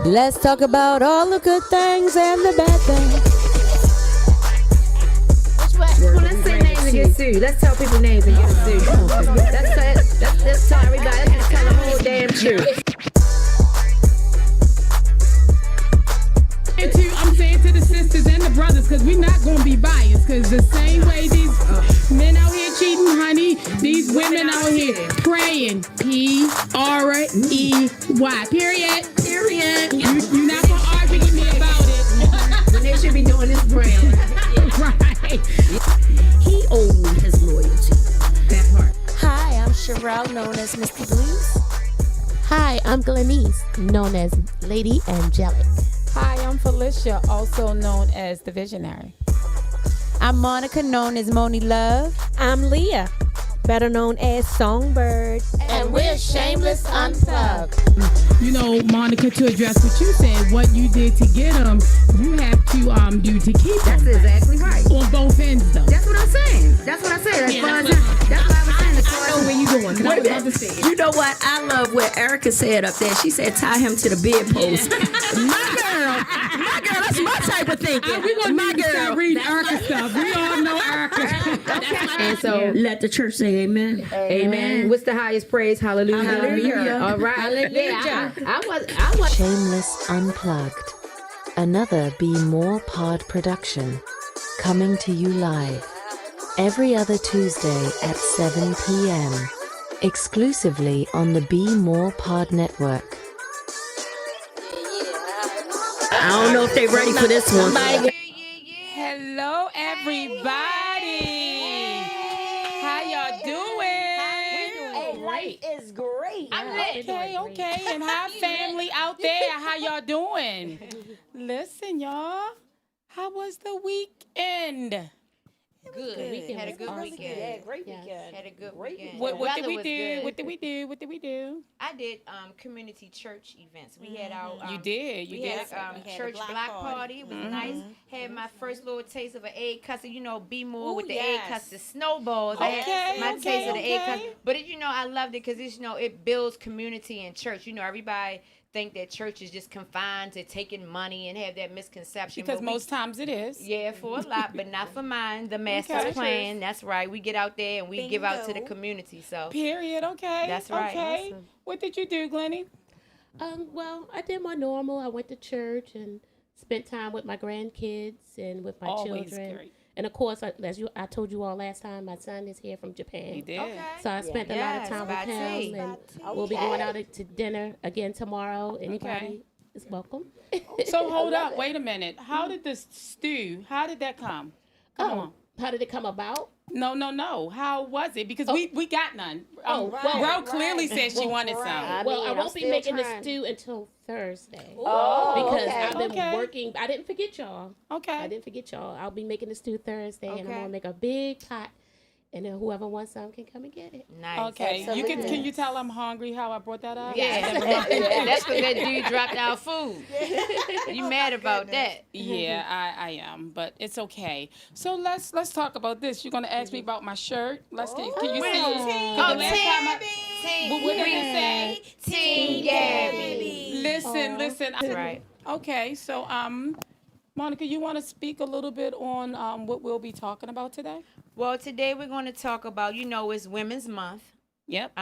Let's talk about all the good things and the bad things. Well, let's say names and get sued. Let's tell people names and get sued. Let's tell everybody. Let's just tell the whole damn truth. I'm saying to the sisters and the brothers, because we're not going to be biased, because the same way these men out here cheating, honey, these women out here praying. P-R-E-Y. Period. You're not going to argue with me about it. When they should be doing this praying. Right. He owed me his loyalty. That part. Hi, I'm Shirelle, known as Misty Blues. Hi, I'm Glenny, known as Lady Angelic. Hi, I'm Felicia, also known as the Visionary. I'm Monica, known as Moni Love. I'm LIA, better known as Songbird. And we're Shameless Unplugged. You know, Monica, to address what you said, what you did to get them, you have to do to keep them. That's exactly right. On both ends, though. That's what I'm saying. That's what I said. That's why I was saying. I know where you going. I was about to say it. You know what? I love what Erica said up there. She said, tie him to the bedpost. My girl, that's my type of thinking. We're going to start reading Erica stuff. We all know Erica. And so let the church say amen. Amen. What's the highest praise? Hallelujah. Hallelujah. All right. Hallelujah. Yeah, I was. Shameless Unplugged, another Bmore Pod production, coming to you live every other Tuesday at 7 p.m. exclusively on the Bmore Pod network. I don't know if they're ready for this one. Hello, everybody. How y'all doing? Life is great. Okay. And hi, family out there. How y'all doing? Listen, y'all. How was the weekend? Good. Had a good weekend. Yeah, great weekend. Had a good weekend. What did we Weather was do? good. What did we do? I did community church events. We had our You did. we had church block party. It was nice. Had my first little taste of an egg custard. You know, Bmore with the egg custard snowballs. I had my taste of the egg custard. But I loved it because it builds community in church. Everybody think that church is just confined to taking money and have that misconception. Because most times it is. Yeah, for a lot, but not for mine. The master's plan. That's right. We get out there and we give out to the community. So. Period. Okay. That's right. Okay. Awesome. What did you do, Glenny? Well, I did my normal. I went to church and spent time with my grandkids and with my children. Great. And of course, I told you all last time, my son is here from Japan. He did. Okay. So I spent a lot of time with him, and we'll be going out to dinner again tomorrow. Anybody is welcome. So hold up, wait a minute. How did this stew? How did that come? Come on. How did it come about? No. How was it? Because we got none. Ro clearly said she wanted some. I won't be making the stew until Thursday. Because I've been working. I didn't forget y'all. Okay. I didn't forget y'all. I'll be making the stew Thursday, and I'm gonna make a big pot. And then whoever wants some can come and get it. Nice. Okay. Can you tell I'm hungry how I brought that up? Yeah. That's because that dude dropped our food. You mad about that? Yeah, I am, but it's okay. So let's talk about this. You're gonna ask me about my shirt. Can you see? What did he say? Team Gabby. Listen. That's right. Okay, so Monica, you want to speak a little bit on what we'll be talking about today? Well, today we're going to talk about, it's Women's Month. Yep.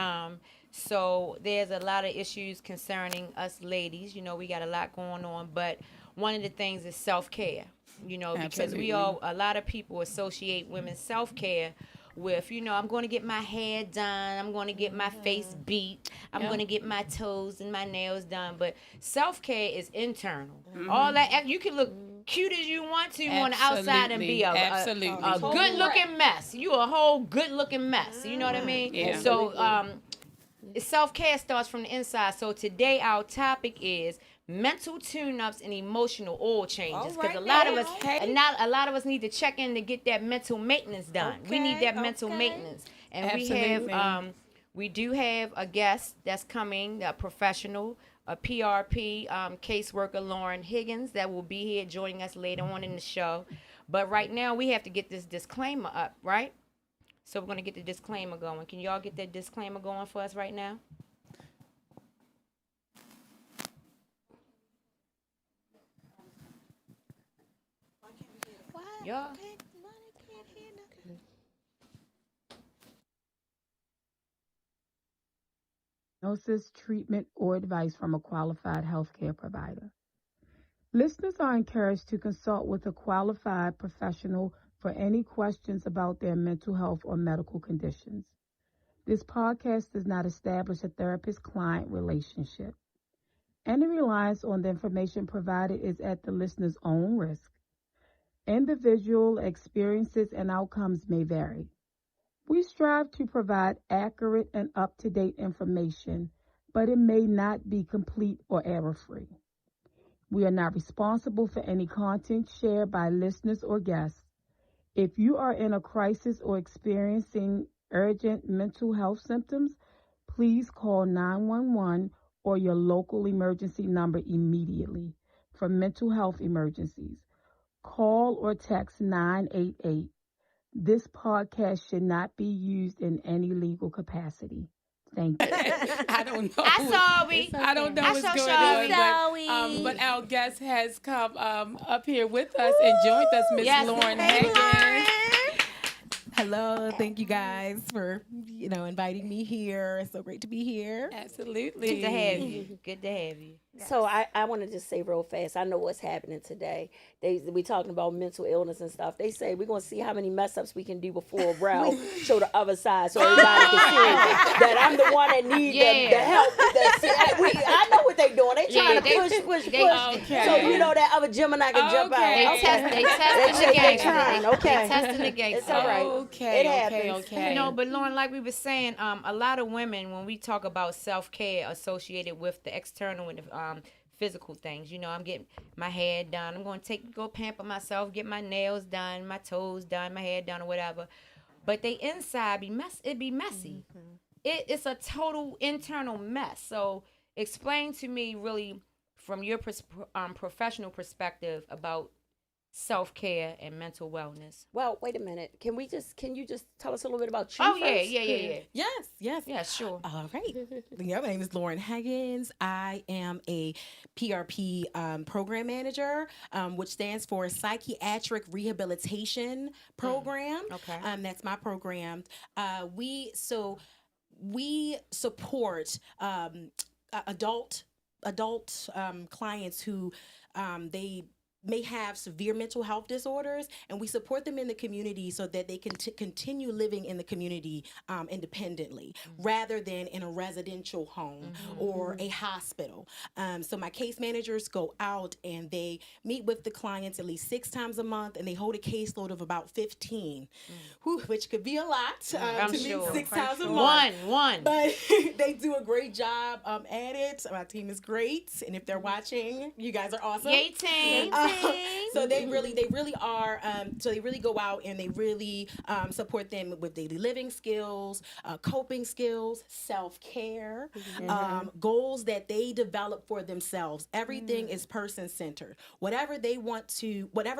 So there's a lot of issues concerning us ladies. We got a lot going on, but one of the things is self-care. Because a lot of people associate women's self-care with, I'm going to get my hair done, I'm going to get my face beat, I'm going to get my toes and my nails done. But self-care is internal. All that, you can look cute as you want to on the outside and be a good-looking mess. You a whole good-looking mess. You know what I mean? Yeah. So self-care starts from the inside. So today our topic is mental tune-ups and emotional oil changes, because a lot of us need to check in to get that mental maintenance done. We need that mental maintenance, and we do have a guest that's coming, a professional, a PRP caseworker, Lauren Heggins, that will be here joining us later on in the show. But right now we have to get this disclaimer up, right? So we're going to get the disclaimer going. Can y'all get that disclaimer going for us right now? Y'all. Diagnosis, treatment, or advice from a qualified healthcare provider. Listeners are encouraged to consult with a qualified professional for any questions about their mental health or medical conditions. This podcast does not establish a therapist-client relationship. Any reliance on the information provided is at the listener's own risk. Individual experiences and outcomes may vary. We strive to provide accurate and up-to-date information, but it may not be complete or error-free. We are not responsible for any content shared by listeners or guests. If you are in a crisis or experiencing urgent mental health symptoms, please call 911 or your local emergency number immediately for mental health emergencies. Call or text 988. This podcast should not be used in any legal capacity. Thank you. I don't know. I'm sorry. I don't know what's so going sorry. on, but our guest has come up here with us and joined us, Miss Yes. Lauren Hey, Heggins. Hello, thank you guys for inviting me here. It's so great to be here. Absolutely. Good to have you. Good to have you. So I want to just say real fast. I know what's happening today. We talking about mental illness and stuff. They say we're gonna see how many mess ups we can do before Ralph show the other side, so everybody can see that I'm the one that needs the help. I know what they doing. They trying to push. Okay. So you know that other Gemini can jump out. They testing the They gangster. trying. Okay. They testing the gangster. It's all right. It happens. You know, but Lauren, like we were saying, a lot of women, when we talk about self-care associated with the external and the physical things, I'm getting my hair done. I'm going to go pamper myself, get my nails done, my toes done, my hair done, or whatever. But they inside be messy. Mm-hmm. It's a total internal mess. So explain to me, really, from your professional perspective about self-care and mental wellness. Well, wait a minute. Can you just tell us a little bit about you first? Yeah. Yes. Yeah, sure. All right. My name is Lauren Heggins. I am a PRP program manager, which stands for Psychiatric Rehabilitation Program. Okay. That's my program. We support adult clients who they may have severe mental health disorders, and we support them in the community so that they can continue living in the community independently, rather than in a residential home or a hospital. So my case managers go out and they meet with the clients at least 6 times a month, and they hold a caseload of about 15, which could be a lot to meet 6 times a month. One. But they do a great job at it. My team is great, and if they're watching, you guys are awesome. Yay, team. So they really are. So they really go out and they really support them with daily living skills, coping skills, self-care, goals that they develop for themselves. Everything is person-centered. Whatever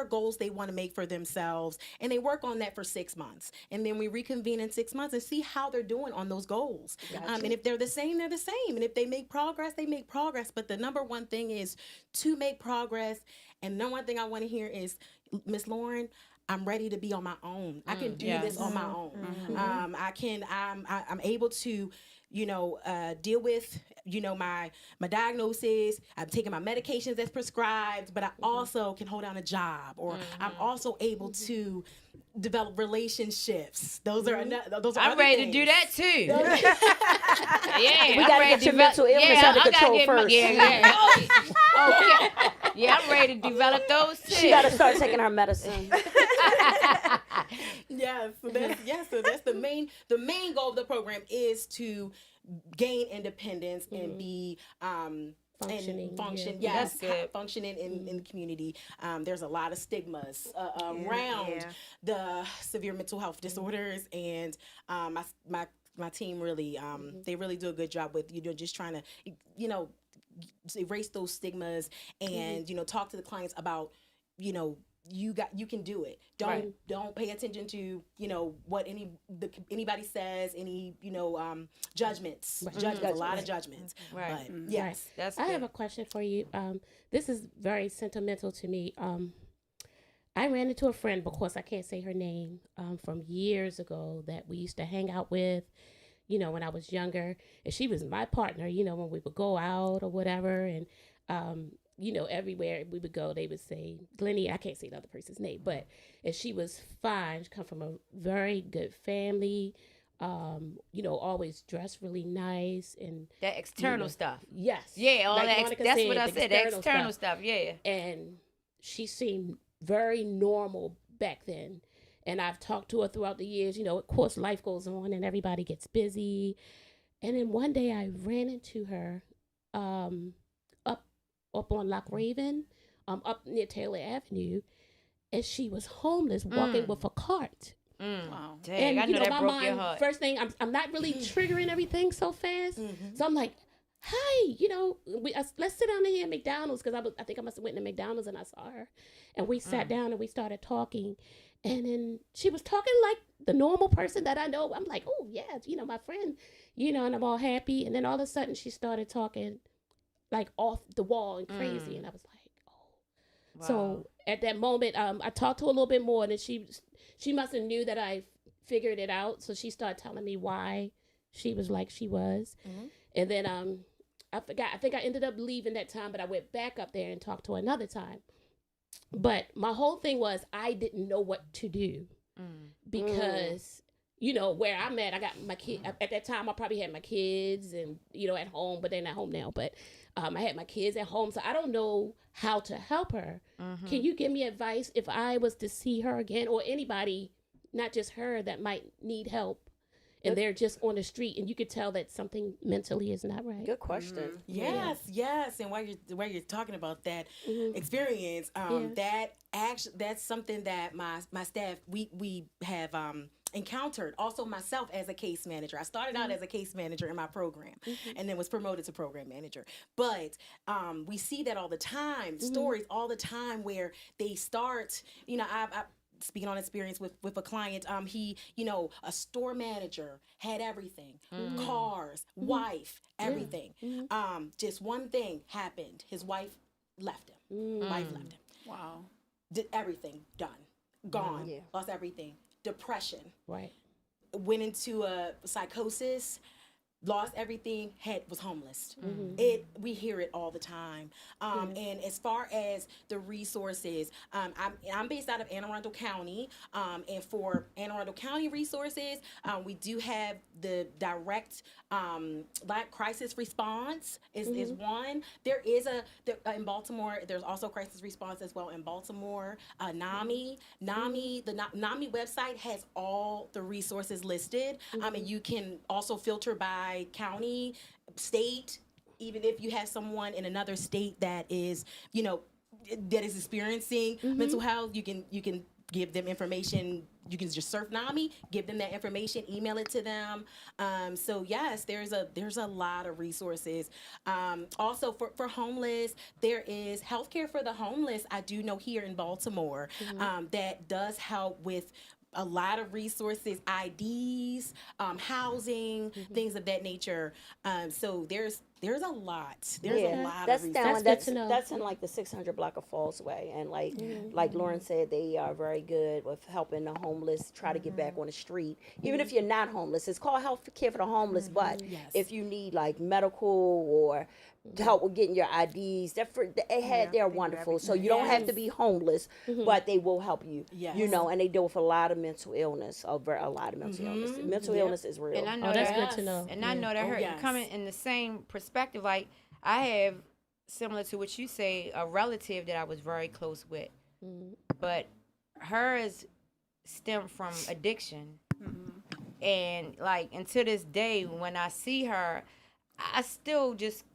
goals they want to make for themselves, and they work on that for 6 months, and then we reconvene in 6 months and see how they're doing on those goals. And if they're the same, they're the same. And if they make progress, they make progress. But the number one thing is to make progress. And the one thing I want to hear is, Miss Lauren, I'm ready to be on my own. I can do this on my own. I'm able to, deal with, my diagnosis. I'm taking my medications as prescribed, but I also can hold down a job, or I'm also able to develop relationships. Those are I'm ready to do that too. Yeah, We gotta get your mental illness under control first. Yeah, I'm ready to develop those too. She gotta start taking her medicine. So that's the main goal of the program is to gain independence and be Functioning. Functioning in the community. There's a lot of stigmas around the severe mental health disorders, and my team really they really do a good job with just trying to erase those stigmas and talk to the clients about you can do it. Don't pay attention to what anybody says, any judgments. Judgments, a lot of judgments. Right. But, yes, that's I good. have a question for you. This is very sentimental to me. I ran into a friend, because I can't say her name, from years ago that we used to hang out with, you know, when I was younger. And she was my partner, you know, when we would go out or whatever. And, you know, everywhere we would go, they would say, Glenny, I can't say the other person's name, but, and she was fine. She come from a very good family, you know, always dressed really nice. And that external you know, stuff. Yes. Yeah, all like that. Monica That's said, what I the said. The external stuff. Yeah. And she seemed very normal back then. And I've talked to her throughout the years. You know, of course, life goes on and everybody gets busy. And then one day I ran into her up on Loch Raven, up near Taylor Avenue. And she was homeless, walking with a cart. Wow. Dang, I know that broke your heart. First thing, I'm not really triggering everything so fast. So I'm like, hi, you know, let's sit down here at McDonald's, because I think I must have went to McDonald's and I saw her. And we sat down and we started talking. And then she was talking like the normal person that I know. I'm like, oh, yeah, you know, my friend, you know, and I'm all happy. And then all of a sudden she started talking like off the wall and crazy. And I was like, oh. Wow. So at that moment, I talked to her a little bit more. And then she must have knew that I figured it out. So she started telling me why she was like she was. And then I forgot. I think I ended up leaving that time, but I went back up there and talked to her another time. But my whole thing was I didn't know what to do because, you know, where I'm at, I got my kid. At that time, I probably had my kids and, you know, at home, but they're not home now. But I had my kids at home, so I don't know how to help her. Can you give me advice if I was to see her again, or anybody, not just her, that might need help? And they're just on the street, and you could tell that something mentally is not right. Good question. Yes. And while you're talking about that experience, that's something that my staff we have encountered. Also, myself as a case manager, I started out as a case manager in my program, and then was promoted to program manager. But we see that all the time, stories all the time where they start. You know, I speaking on experience with a client, he, you know, a store manager, had everything, cars, wife, everything. Just one thing happened. His wife left him. Wife left him. Wow. Did everything, done, gone, lost everything. Depression. Right. Went into a psychosis. Lost everything, was homeless. We hear it all the time. And as far as the resources, I'm based out of Anne Arundel County, and for Anne Arundel County resources, we do have the direct Black crisis response is one. There is in Baltimore. There's also crisis response as well in Baltimore. NAMI, the NAMI website has all the resources listed, and you can also filter by county, state. Even if you have someone in another state that is, you know, that is experiencing mental health, you can give them information. You can just surf NAMI, give them that information, email it to them. So yes, there's a lot of resources. Also for homeless, there is healthcare for the homeless. I do know here in Baltimore that does help with a lot of resources, IDs, housing, things of that nature. So there's a lot. There's a lot of resources. That's in like the 600 block of Fallsway, and like Lauren said, they are very good with helping the homeless try to get back on the street. Even if you're not homeless, it's called health care for the homeless. But if you need like medical or help with getting your IDs, they're wonderful. So you don't have to be homeless, but they will help you. You know, and they deal with a lot of mental illness, a lot of mental illness. Mental illness is real. And I know that's good to know. And I know that her coming in the same perspective. Like I have, similar to what you say, a relative that I was very close with, but hers stemmed from addiction, and like, and to this day, when I see her, I still just,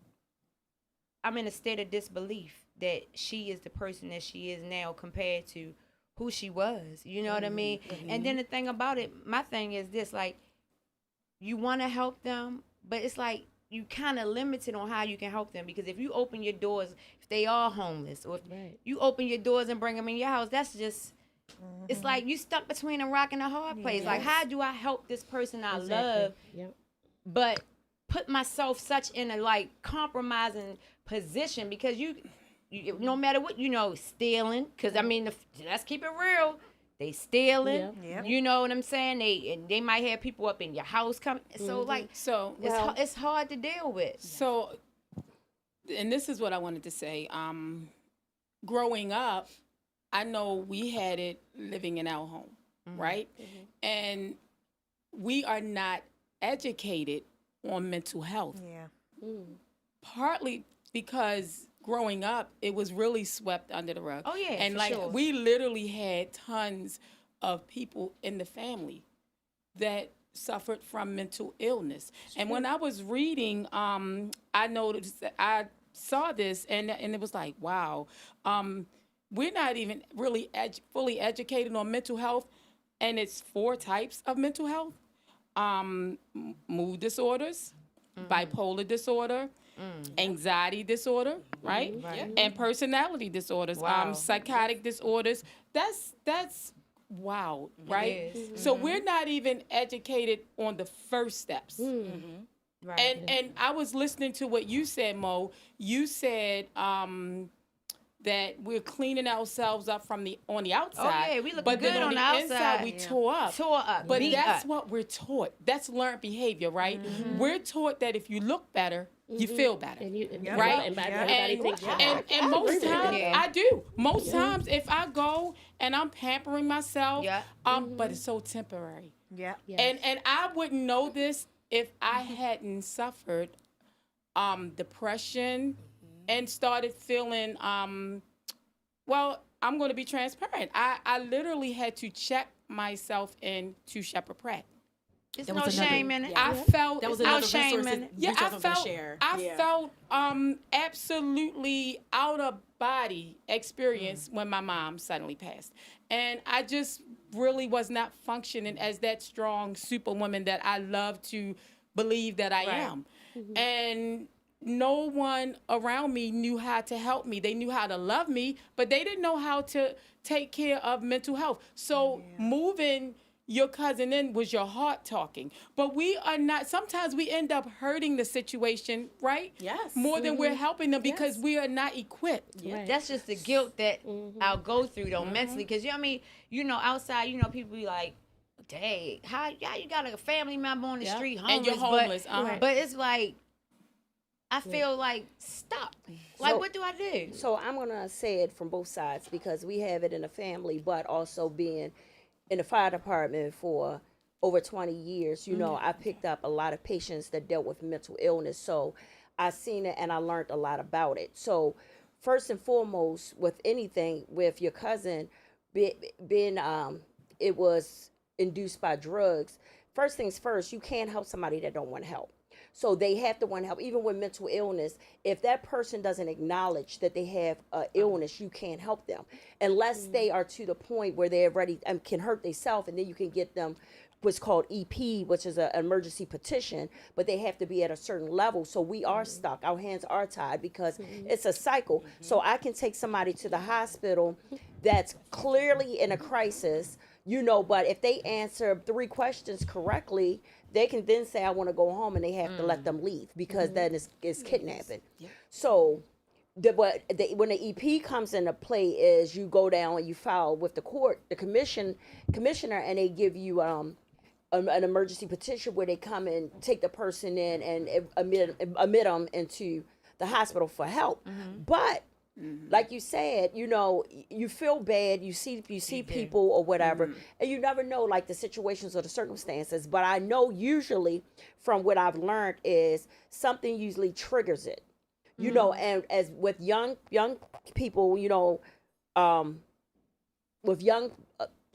I'm in a state of disbelief that she is the person that she is now compared to who she was. You know what I mean? And then the thing about it, my thing is this, like, you want to help them, but it's like you kind of limited on how you can help them, because if you open your doors, if they are homeless, or if you open your doors and bring them in your house, that's just, it's like you stuck between a rock and a hard place. Like, how do I help this person I love, but put myself such in a like compromising position? Because no matter what, stealing. Because I mean, let's keep it real. They stealing. Yeah. You know what I'm saying? They might have people up in your house coming. So it's hard to deal with. So, and this is what I wanted to say. Growing up, I know we had it living in our home, right? And we are not educated on mental health. Yeah. Partly because growing up, it was really swept under the rug. Oh, yeah, and for like sure. we literally had tons of people in the family that suffered from mental illness. And when I was reading, I noticed that I saw this, and it was like, wow, we're not even really fully educated on mental health, and it's 4 types of mental health: mood disorders, bipolar disorder, anxiety disorder, right? And personality disorders, psychotic disorders. That's wow, right? So we're not even educated on the first steps. Right. And I was listening to what you said, Mo. You said that we're cleaning ourselves up on the outside. Oh, yeah, we look but good then on the outside. inside we tore up. But beat that's up. what we're taught. That's learned behavior, right? We're taught that if you look better, you feel better. Right? And everybody thinks you're And most times, Yeah. I do. Most times, if I go and I'm pampering myself, but it's so temporary. Yeah. And I wouldn't know this if I hadn't suffered depression and started feeling, well, I'm going to be transparent. I literally had to check myself into Shepherd Pratt. There's no shame in it. I felt That was no another shame resource in that it. Yeah, you I talking about felt share. I felt absolutely out of body experience when my mom suddenly passed, and I just really was not functioning as that strong superwoman that I love to believe that I am, and no one around me knew how to help me. They knew how to love me, but they didn't know how to take care of mental health. So moving your cousin in was your heart talking. But we are not, sometimes we end up hurting the situation, right? Yes. More than we're helping them because we are not equipped. That's just the guilt that I'll go through though mentally. Because outside, people be like, dang, how you got a family member on the street homeless? And you're homeless. But it's like, I feel like stuck. Like, what do I do? So I'm going to say it from both sides because we have it in the family, but also being in the fire department for over 20 years, I picked up a lot of patients that dealt with mental illness. So I seen it and I learned a lot about it. So first and foremost, with anything, with your cousin being, it was induced by drugs. First things first, you can't help somebody that don't want help. So they have to want help. Even with mental illness, if that person doesn't acknowledge that they have an illness, you can't help them unless they are to the point where they're ready and can hurt themselves, and then you can get them what's called EP, which is an emergency petition, but they have to be at a certain level. So we are stuck. Our hands are tied because it's a cycle. So I can take somebody to the hospital that's clearly in a crisis, but if they answer 3 questions correctly, they can then say, I want to go home, and they have to let them leave because then it's kidnapping. So when the EP comes into play is you go down and you file with the court, the commissioner, and they give you an emergency petition where they come and take the person in and admit them into the hospital for help. But like you said, you feel bad, you see people or whatever, and you never know like the situations or the circumstances. But I know usually from what I've learned is something usually triggers it, and as with young people, with young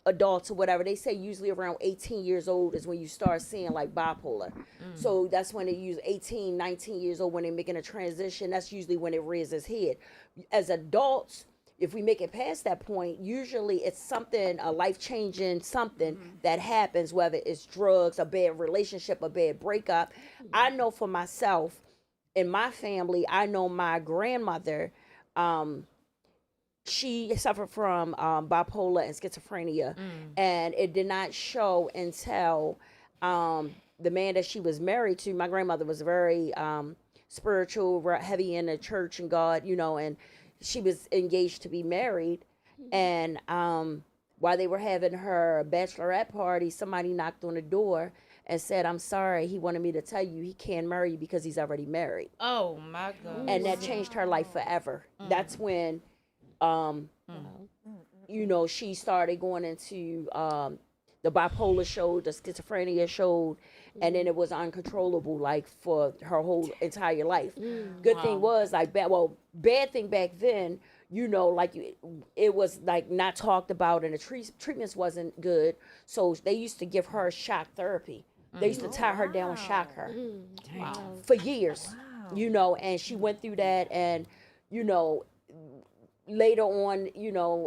adults or whatever, they say usually around 18 years old is when you start seeing like bipolar. So that's when they use 18, 19 years old when they're making a transition. That's usually when it rears its head. As adults, if we make it past that point, usually it's something, a life-changing something that happens, whether it's drugs, a bad relationship, a bad breakup. I know for myself, in my family, I know my grandmother, she suffered from bipolar and schizophrenia, and it did not show until the man that she was married to. My grandmother was very spiritual, heavy in the church and God, and she was engaged to be married, and while they were having her bachelorette party, somebody knocked on the door and said, "I'm sorry, he wanted me to tell you he can't marry you because he's already married." Oh my God. And that changed her life forever. That's when she started going into the bipolar showed, the schizophrenia showed, and then it was uncontrollable, like, for her whole entire life. Good thing was, like, bad thing back then, it was like not talked about, and the treatments wasn't good. So they used to give her shock therapy. They used to tie her down and shock her for years, and she went through that. And, later on,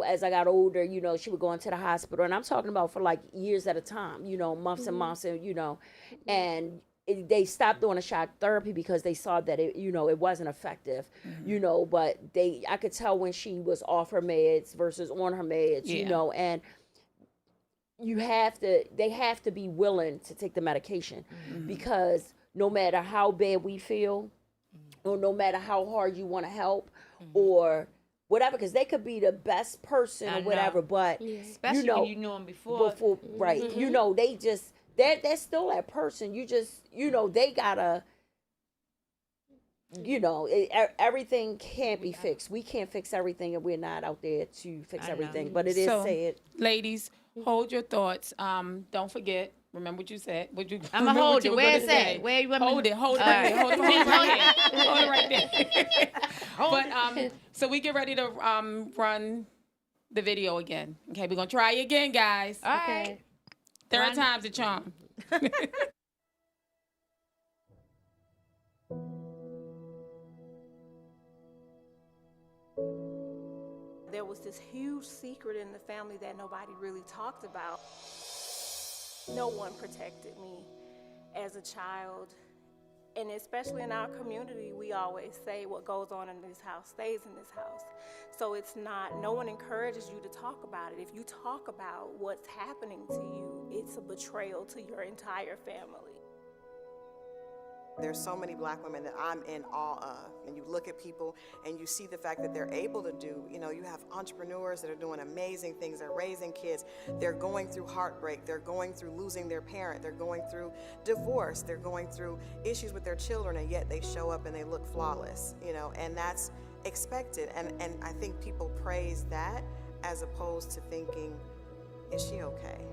as I got older, she would go into the hospital, and I'm talking about for like years at a time, months and months, and they stopped doing the shock therapy because they saw that it wasn't effective, but I could tell when she was off her meds versus on her meds, and they have to be willing to take the medication, because no matter how bad we feel, or no matter how hard you want to help, or whatever, because they could be the best person or whatever, but especially when you knew them before, right? They just they're still that person. You just they gotta everything can't be fixed. We can't fix everything, and we're not out there to fix everything. But it is said, ladies, hold your thoughts. Don't forget. Remember what you said. I'm gonna hold it. Where is that? Where you want me? Hold it right there. Hold it right there. But so we get ready to run the video again. Okay, we're gonna try again, guys. All right. Third time's a charm. There was this huge secret in the family that nobody really talked about. No one protected me as a child. And especially in our community, we always say what goes on in this house stays in this house. So no one encourages you to talk about it. If you talk about what's happening to you, it's a betrayal to your entire family. There's so many black women that I'm in awe of. And you look at people and you see the fact that they're able to do, you have entrepreneurs that are doing amazing things. They're raising kids. They're going through heartbreak. They're going through losing their parent. They're going through divorce. They're going through issues with their children, and yet they show up and they look flawless, and that's expected. And I think people praise that as opposed to thinking, is she okay?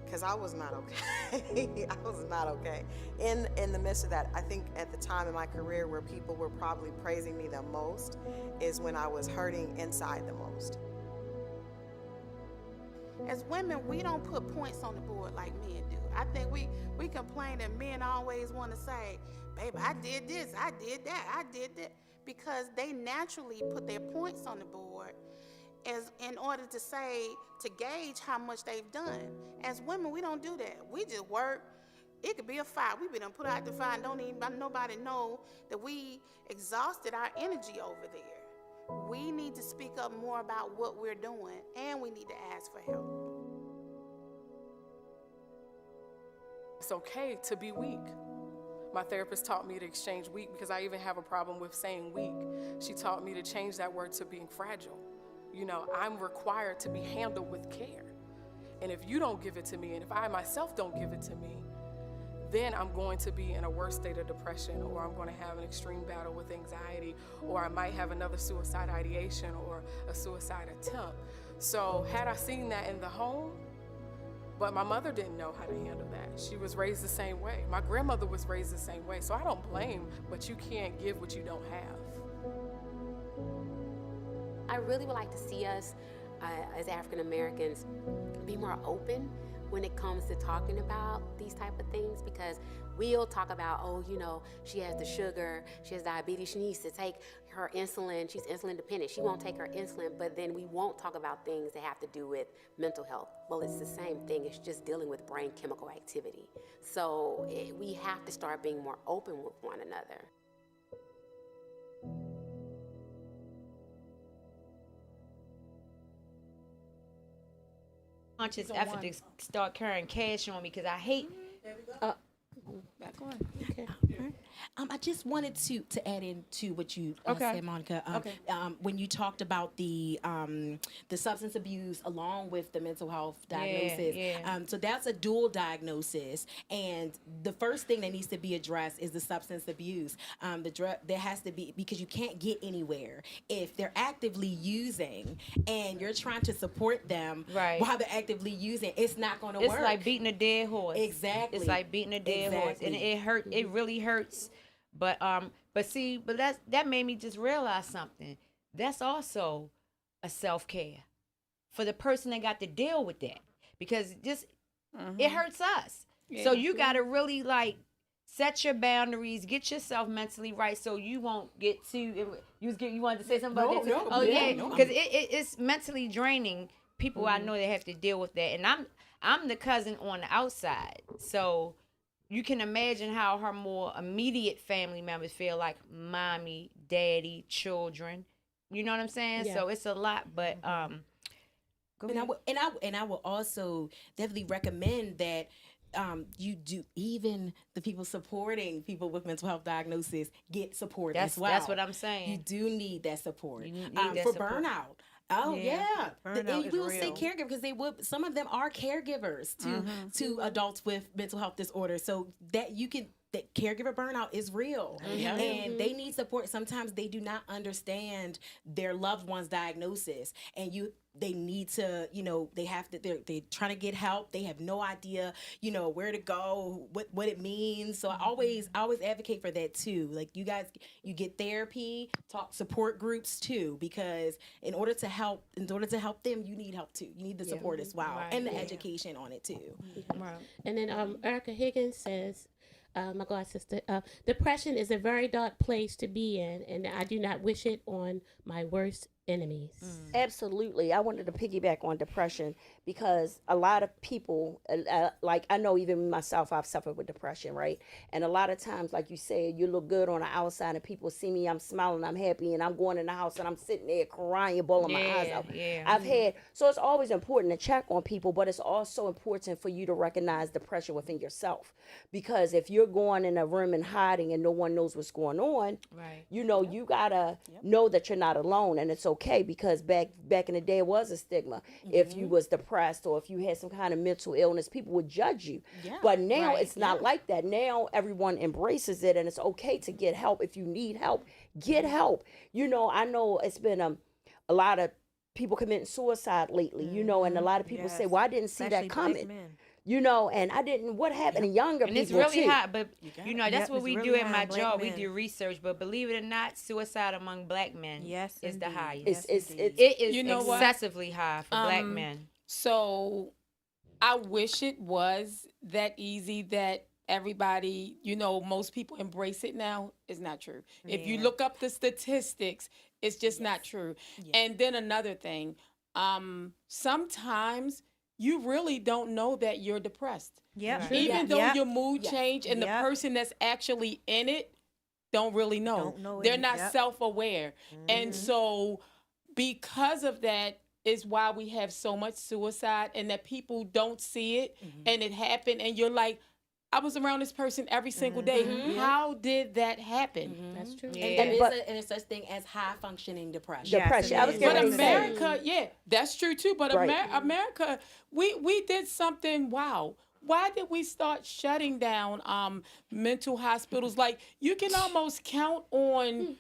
Because I was not okay. I was not okay. In the midst of that, I think at the time in my career where people were probably praising me the most is when I was hurting inside the most. As women, we don't put points on the board like men do. I think we complain that men always want to say, baby, I did this, I did that, I did that, because they naturally put their points on the board as in order to gauge how much they've done. As women, we don't do that. We just work. It could be a fire. We been put out the fire and don't even nobody know that we exhausted our energy over there. We need to speak up more about what we're doing, and we need to ask for help. It's okay to be weak. My therapist taught me to exchange weak because I even have a problem with saying weak. She taught me to change that word to being fragile. I'm required to be handled with care. And if you don't give it to me, and if I myself don't give it to me, then I'm going to be in a worse state of depression, or I'm going to have an extreme battle with anxiety, or I might have another suicide ideation or a suicide attempt. So had I seen that in the home, but my mother didn't know how to handle that. She was raised the same way. My grandmother was raised the same way. So I don't blame, but you can't give what you don't have. I really would like to see us as African Americans be more open when it comes to talking about these type of things, because we'll talk about, she has the sugar, she has diabetes, she needs to take her insulin, she's insulin dependent, she won't take her insulin, but then we won't talk about things that have to do with mental health. Well, it's the same thing, it's just dealing with brain chemical activity. So we have to start being more open with one another. Conscious effort to start carrying cash on me, because I hate Back on. Okay. I just wanted to add into what you Okay. said, Monica. Okay. When you talked about the substance abuse along with the mental health diagnosis, yeah. so that's a dual diagnosis, and the first thing that needs to be addressed is the substance abuse. The drug there has to be, because you can't get anywhere if they're actively using and you're trying to support them Right. while they're actively using. It's not going to It's work. like beating a dead horse. Exactly. It's like beating a dead horse, and it hurt. It really hurts. But that made me just realize something. That's also a self-care for the person that got to deal with that, because it hurts us. Yeah. So you got to really like set your boundaries, get yourself mentally right, so you won't get too. You wanted to say something about that? No, Oh yeah, yeah, no. because it's mentally draining. People I know that have to deal with that, and I'm the cousin on the outside, so you can imagine how her more immediate family members feel, like mommy, daddy, children. You know what I'm saying? Yeah. So it's a lot, but go And ahead. I will also definitely recommend that you do, even the people supporting people with mental health diagnosis, get support as well. That's what I'm saying. You do need that support. You need that for support. burnout. Oh yeah, Burnout and is you will say real. caregiver, because some of them are caregivers to adults with mental health disorders. So that caregiver burnout is real, and they need support. Sometimes they do not understand their loved one's diagnosis, and they need to, they're trying to get help. They have no idea, where to go, what it means. So I always advocate for that too. Like you guys, you get therapy, support groups too, because in order to help them, you need help too. You need the support as well, Right. and the education on it too. Right. And then Erica Heggins says, my god sister, depression is a very dark place to be in, and I do not wish it on my worst enemies. Absolutely. I wanted to piggyback on depression because a lot of people, like I know even myself, I've suffered with depression, right? And a lot of times, like you said, you look good on the outside and people see me, I'm smiling, I'm happy, and I'm going in the house and I'm sitting there crying, bawling my eyes out. So it's always important to check on people, but it's also important for you to recognize depression within yourself. Because if you're going in a room and hiding and no one knows what's going on, Right. you gotta know that you're not alone, and it's okay, because back in the day it was a stigma. If you was depressed or if you had some kind of mental illness, people would judge you. But now it's not like that. Now everyone embraces it, and it's okay to get help. If you need help, get help. I know it's been a lot of people committing suicide lately, and a lot of people say, well, I didn't see that coming. And I didn't, what happened to younger And people it's really too. hot, but that's what it's we really do at high my in black job. We men. do research, but believe it or not, suicide among black men is the highest. It's It is You know what? excessively high for black men. So I wish it was that easy that everybody, most people embrace it now. It's not true. If you look up the statistics, it's just not true. And then another thing, sometimes you really don't know that you're depressed. Yep. Even though your mood change and the person that's actually in it don't really know. They're not self-aware. And so because of that is why we have so much suicide, and that people don't see it and it happened, and you're like, I was around this person every single day. How did that happen? That's true. And there's such thing as high functioning depression. Depression. I was But gonna say. America, that's true too. But America, we did something. Wow. Why did we start shutting down mental hospitals? Like you can almost count on.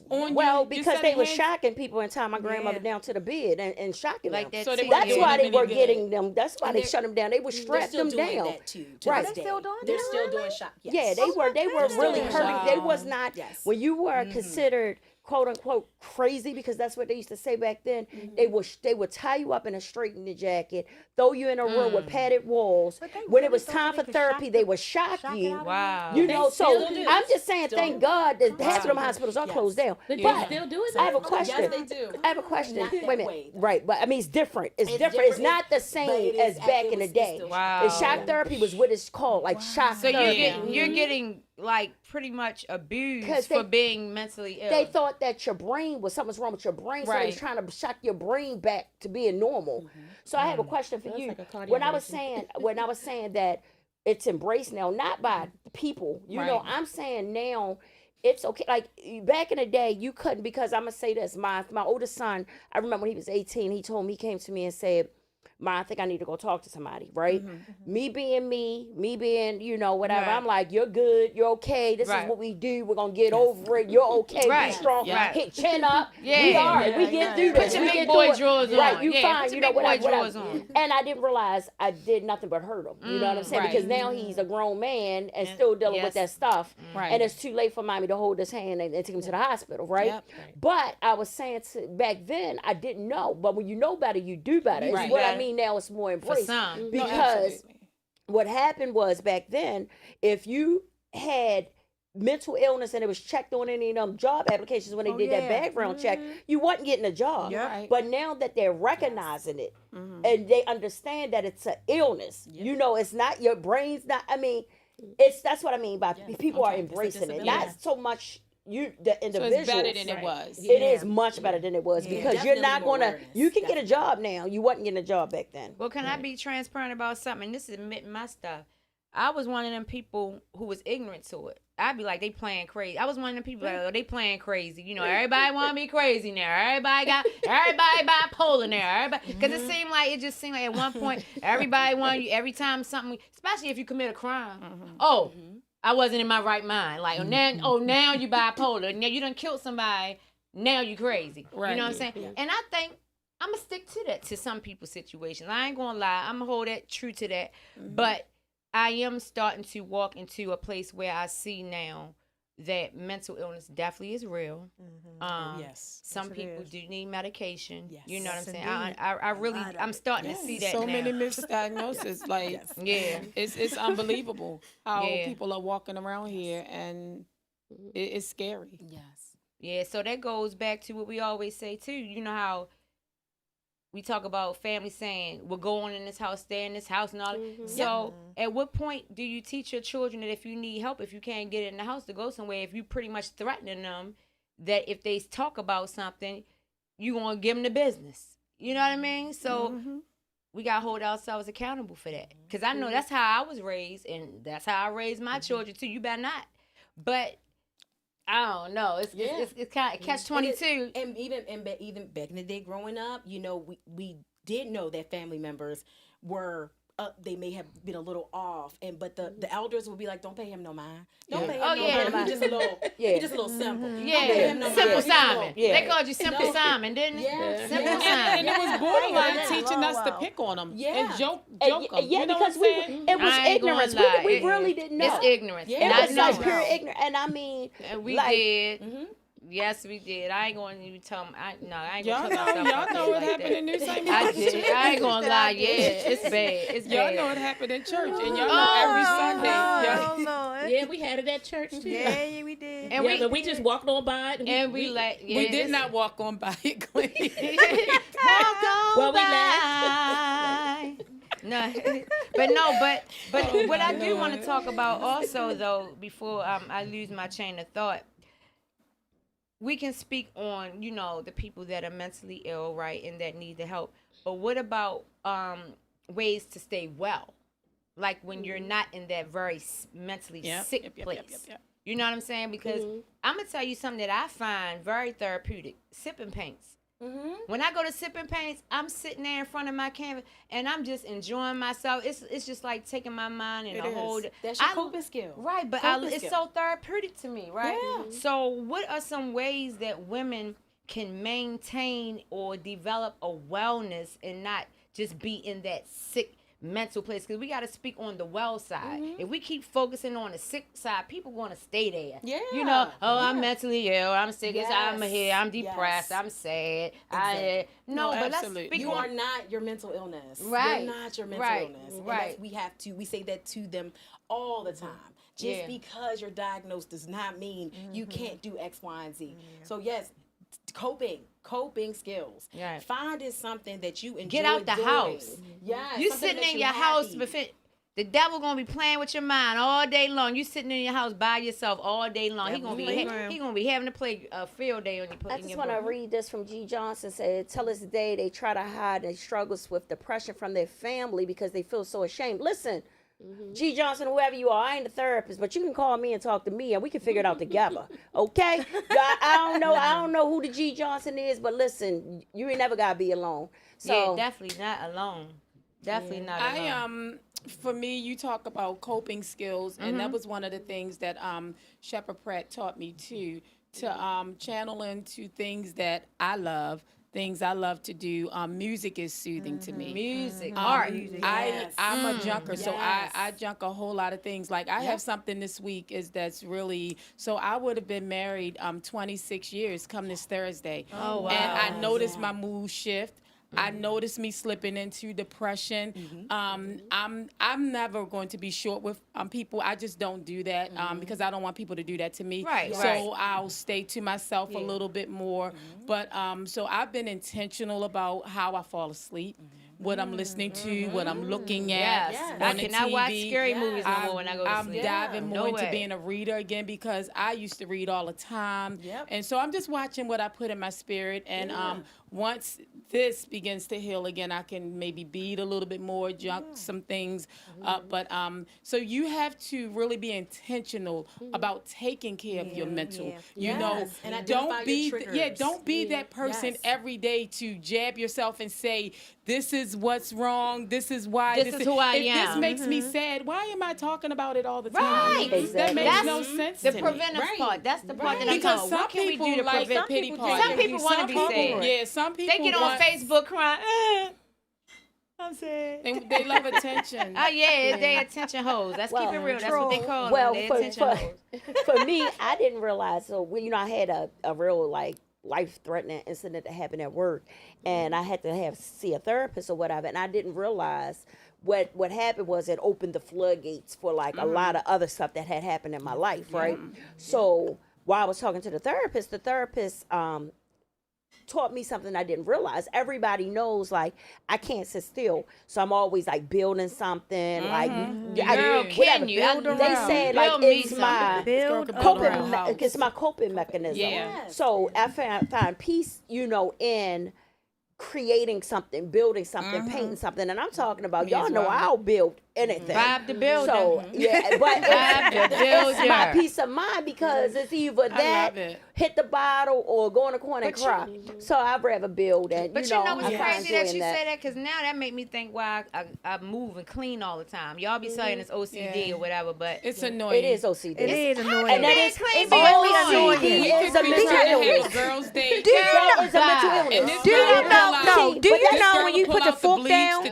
Because they were shocking people and tying my grandmother down to the bed and shocking Like them. that So they too. That's why they were good. getting them. That's why they shut them down. They would They're strap still them doing down. that too. Right. They're still doing They're that, still really? doing shock. Yes. Yeah, they were really doing hurting. shock. They was not when you were Mm-hmm. considered quote unquote crazy, because that's what they used to say back then. Mm-hmm. They would tie you up in a straightening jacket, throw you in a room with padded walls. But they When it really was thought time they for could therapy, shock they the- would shock shock it you. out of Wow. You know, so still do. I'm just saying, thank God that half of them do. hospitals are Yes. closed down. But But they still do it. I have a now? question. Yes, they do. I have a question. Not that Wait a minute. way, though. Right, but I mean, it's different. It's different. It's different. not the But same it as is- back it in the was- it's day. still Wow. The shock therapy was what it's called, like shock So therapy. you're getting like pretty much abused 'Cause for they- being mentally ill. They thought that your brain was something's wrong with your brain, so they was Right. trying to shock your brain back to being normal. So I have a question for Sounds you. like a cardiac When I was arrest. saying that it's embraced now, not by people. You know, Right. I'm saying now it's okay. Like back in the day, you couldn't, because I'm gonna say this. My oldest son, I remember when he was 18, he came to me and said, Ma, I think I need to go talk to somebody, right? Me being, you know, whatever. Right. I'm like, you're good, you're okay. This Right. is what we do. We're gonna get over it. You're okay. Right. Be strong. Yeah. Hit chin up. Yeah. We are. Yeah, We get through Put this. your We big get boy through it. drawers Right. on. You Yeah, fine. put You your know, big boy whatever. drawers on. And I didn't realize I did nothing but hurt him. You know what I'm saying? right. Because now he's a grown man and still dealing with that stuff. Right. And it's too late for mommy to hold his hand and take him to the hospital, right? Yep. But I was saying back then, I didn't know. But when you know better, you do better. It's Right. what I mean now. It's more embraced. some. No, Because absolutely. what happened was back then, if you had mental illness and it was checked on any of them job applications when they did that background check, you wasn't getting a job. Right. But now that they're recognizing it and they understand that it's an illness, you know, it's not your brain's not. I mean, that's what I mean by people are embracing it, not so much the So individual. it's better than it was. It is much better than it was because you're Definitely not more gonna. awareness. You can get a job now. You wasn't getting a job back then. Well, can I be transparent about something? This is admitting my stuff. I was one of them people who was ignorant to it. I'd be like, they playing crazy. I was one of them people like, oh, they playing crazy. You know, everybody want to be crazy now. Everybody bipolar now. Everybody, because it just seemed like at one point, everybody wanted you, every time something, especially if you commit a crime. Oh, I wasn't in my right mind. Like, now you bipolar. Now you done killed somebody. Now you crazy. Right. You know what I'm saying? And I think I'm going to stick to that to some people's situations. I ain't going to lie. I'm going to hold that true to that. But I am starting to walk into a place where I see now that mental illness definitely is real. Yes. Some people do need medication. Yes. You know what I'm saying? indeed. I really, I'm starting to see that So now. many misdiagnoses. Like, Yeah. it's unbelievable how Yeah. people are walking around here, and it's scary. Yes. Yeah, so that goes back to what we always say too. You know how we talk about family saying, we'll go on in this house, stay in this house and all that. So at what point do you teach your children that if you need help, if you can't get in the house to go somewhere, if you pretty much threatening them that if they talk about something, you going to give them the business? You know what I mean? So we got to hold ourselves accountable for that. Because I know that's how I was raised, and that's how I raised my children too. You better not. But I don't know. It's kind of catch-22. And even back in the day growing up, you know, we did know that family members were they may have been a little off, but the elders would be like, don't pay him no mind. Don't pay him no mind. He's just a little he's just a little simple. Don't pay him no mind. Simple He's just a little- Simon. They called you Simple Simon, didn't they? Yeah. Simple Simon. And it was borderline teaching us to pick on them and joke them. Yeah, you know because what I'm saying? it was I ain't gonna ignorance. lie. We really didn't know. It's ignorance. It Not was like knowing. pure ignorance. And I mean, We like, did. Yes, we did. I ain't going to even tell them. I ain't going to Y'all put know, myself y'all out know there what like happened that. in New St. I Mark's. did. I ain't going to lie. Yeah, it's bad. It's Y'all bad. know what happened in church, and y'all know every Sunday. y'all- Yeah, we had it at church too. Yeah, we did. And Yeah, but we just walked on by it. And we like, yeah, we did not walk on by it, Glenny. Well, we laughed. No, but what I do want to talk about also though, before I lose my chain of thought, we can speak on, you know, the people that are mentally ill, right, and that need the help. But what about ways to stay well? Like when you're not in that very mentally sick place. You know what I'm saying? Because I'm going to tell you something that I find very therapeutic. Sipping paints. When I go to sipping paints, I'm sitting there in front of my canvas and I'm just enjoying myself. It's just like taking my mind in a whole. That's your coping skill. Right, but it's so therapeutic to me, right? Yeah. So what are some ways that women can maintain or develop a wellness and not just be in that sick mental place? Because we got to speak on the well side. If we keep focusing on the sick side, people going to stay there. Yeah. You know, I'm mentally ill, I'm sick, I'm here, I'm Yes. depressed, I'm sad. Exactly. No, but absolutely. let's speak You on are not your mental illness. Right. You're not your mental Right. illness. And Right. we say that to them all the time. Just because you're diagnosed does not mean you can't do X, Y, and Z. So yes, coping skills. Right. Finding something that you enjoy. Get out the doing. house. Yeah. You something sitting that in you're your house, happy. the devil gonna be playing with your mind all day long. You sitting in your house by yourself all day long. He gonna be having to play a field day on you. I just want to read this from G. Johnson. Said, till this day, they try to hide their struggles with depression from their family because they feel so ashamed. Listen, G. Johnson, whoever you are, I ain't a therapist, but you can call me and talk to me, and we can figure it out together. Okay? I don't know who the G. Johnson is, but listen, you ain't never gotta be alone. So definitely not alone. Definitely not alone. For me, you talk about coping skills, and that was one of the things that Shepherd Pratt taught me too, to channel into things that I love. Things I love to do. Music is soothing to me. Music, art. I'm a junker, so I junk a whole lot of things. Like I have something this week that's really. So I would have been married 26 years come this Thursday. Oh wow! And I noticed my mood shift. I noticed me slipping into depression. I'm never going to be short with people. I just don't do that because I don't want people to do that to me. Right. So I'll stay to myself a little bit more. But so I've been intentional about how I fall asleep, what I'm listening to, what I'm looking at. I cannot watch scary movies no more when I go to sleep. I'm diving more into being a reader again because I used to read all the time. And so I'm just watching what I put in my spirit. And once this begins to heal again, I can maybe bead a little bit more, junk some things up. But so you have to really be intentional about taking care of your mental. You know, and don't be don't be that person every day to jab yourself and say, this is what's wrong. This is why. This is who I am. If this makes me sad, why am I talking about it all the time? Right. That makes no sense the to me. preventive part. That's the part that I'm Because talking some about. What can we people do to like prevent the pity party. Some people want to be sad. Yeah, some people They get on Facebook crying. I'm sad. They love attention. Oh yeah, they attention hoes. Let's keep it real. That's what they call them. They attention hoes. For me, I didn't realize. So when I had a real life-threatening incident that happened at work, and I had to see a therapist or whatever, and I didn't realize what happened was it opened the floodgates for a lot of other stuff that had happened in my life, right? So while I was talking to the therapist taught me something I didn't realize. Everybody knows I can't sit still, so I'm always building something. Can you? They said it's my coping mechanism. Yeah. So I find peace, in creating something, building something, painting something, and I'm talking about y'all know I'll build anything. Vibe the builder. So but it's my peace of mind because it's either that hit the bottle or go in the corner and cry. So I'd rather build and But you know what's crazy that you say that, because now that make me think why I move and clean all the time. Y'all be saying it's OCD or whatever, but it's annoying. It is OCD. It is annoying. And that is clean OCD is a mental illness. Girls' Day. It's a mental illness. Do you know? Do you know when you put the fork down,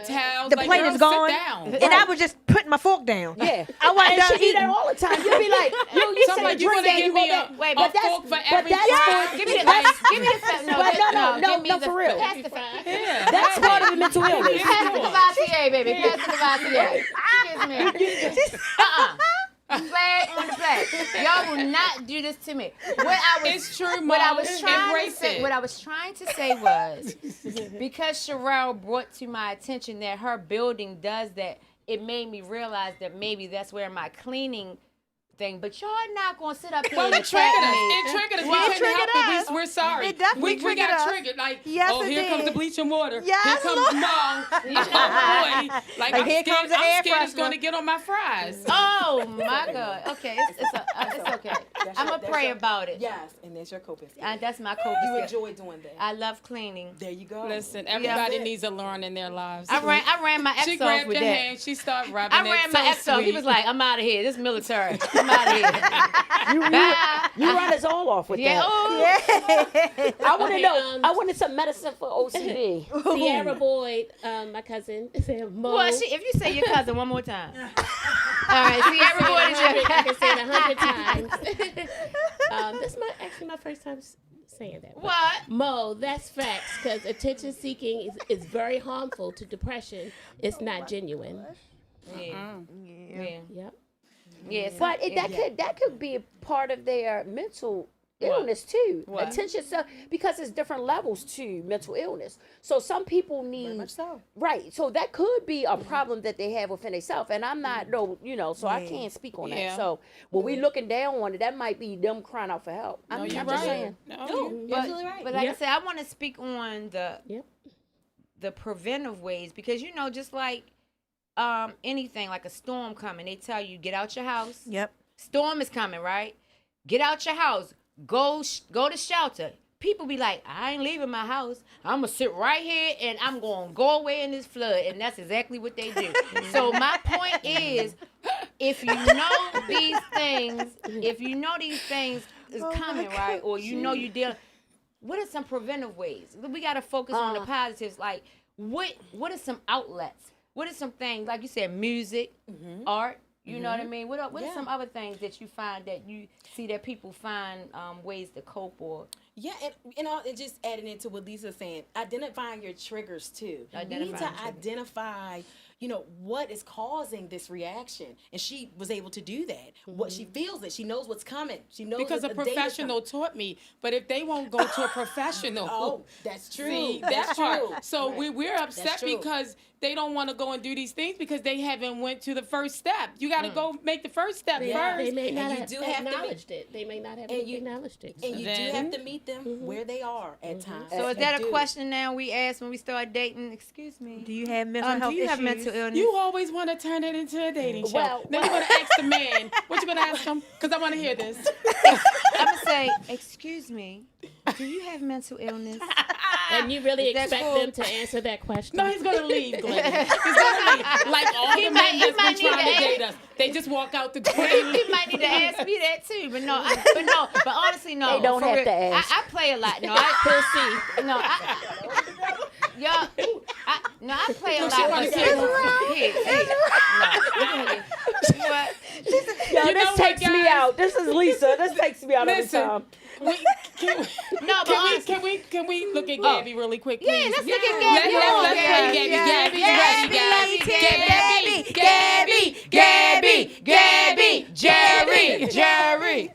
the plate is gone, and I was just putting my fork down. Yeah, I wasn't done she do that eating. all the time. You'll be like, you sit and drink that, you go back. Wait, but that's fork for but every that's fry. Give me the no, for real. Pass the That's part of the mental illness. Pass the Cavassier, baby. Pass the Cavassier. Excuse me. Flag on the flag. Y'all will not do this to me. It's true, Mom. What I was trying to say was because Shirelle brought to my attention that her building does that, it made me realize that maybe that's where my cleaning thing. But y'all not gonna sit up here and it triggered us. It triggered us. We couldn't help it. We're sorry. It definitely we got us. triggered. Here comes the bleaching water. Yes, here comes Mo. I'm here comes the air scared it's freshener. going to get on my fries. Oh my God. Okay, it's okay. I'm gonna pray about it. Yes, and that's your coping skill. That's my coping You skill. enjoy doing that. I love cleaning. There you go. Listen, everybody needs a Lauren in their lives. I ran my ex She off grabbed with your that. hand. She started rubbing it. I ran my ex off. He was like, "I'm out of here. This is military. I'm out of here." You run us all off with that. I want to know. I wanted some medicine for OCD. Sierra Boyd, my cousin, said Mo. Well, if you say your cousin one more time. All right, Sierra Boyd is your I can say it 100 times. This is actually my first time saying that. What? Mo, that's facts, because attention seeking is very harmful to depression. It's not genuine. Yeah. Yep. Yes, but that could be a part of their mental illness too. Attention, because it's different levels to mental illness. So some people need right. So that could be a problem that they have within themselves. And I'm not so I can't speak on that. So when we looking down on it, that might be them crying out for help. I'm just saying. You're absolutely right. But like I said, I want to speak on the preventive ways, because just like anything like a storm coming, they tell you get out your house. Yep. Storm is coming, right? Get out your house. Go to shelter. People be like, I ain't leaving my house. I'm gonna sit right here and I'm gonna go away in this flood, and that's exactly what they do. So my point is, if you know these things, is coming, right, or you know you deal, what are some preventive ways? We gotta focus on the positives. Like, what are some outlets? What are some things, like you said, music, art? You know what I mean? What are some other things that you find that you see that people find ways to cope or? Yeah, and just adding into what Lisa's saying, identifying your triggers too. You need to identify, what is causing this reaction, and she was able to do that. What she feels it, she knows what's coming. She knows because a professional taught me. But if they won't go to a professional, that's true. See, that's true. So we're upset because they don't want to go and do these things because they haven't went to the first step. You got to go make the first step first. They may not have acknowledged it. They may not have acknowledged it. And you do have to meet them where they are at times. So is that a question now we ask when we start dating? Excuse me. Do you have mental health issues? Have mental illness? You always want to turn it into a dating show. Now you're going to ask the man. What you going to ask him? Because I want to hear this. I'm going to say, excuse me, do you have mental illness? And you really expect them to answer that question? No, he's going to leave, Glenny. He's going to leave. Like all the men that's been trying to date us. They just walk out the door. He might need to ask me that too, but honestly, no. They don't have to ask. I play a lot. No, I play a lot. This takes me out. This is Lisa. This takes me out every time. Can we look at Gabby really quick, please? Yeah, let's look at Gabby. Let's play Gabby. Jerry.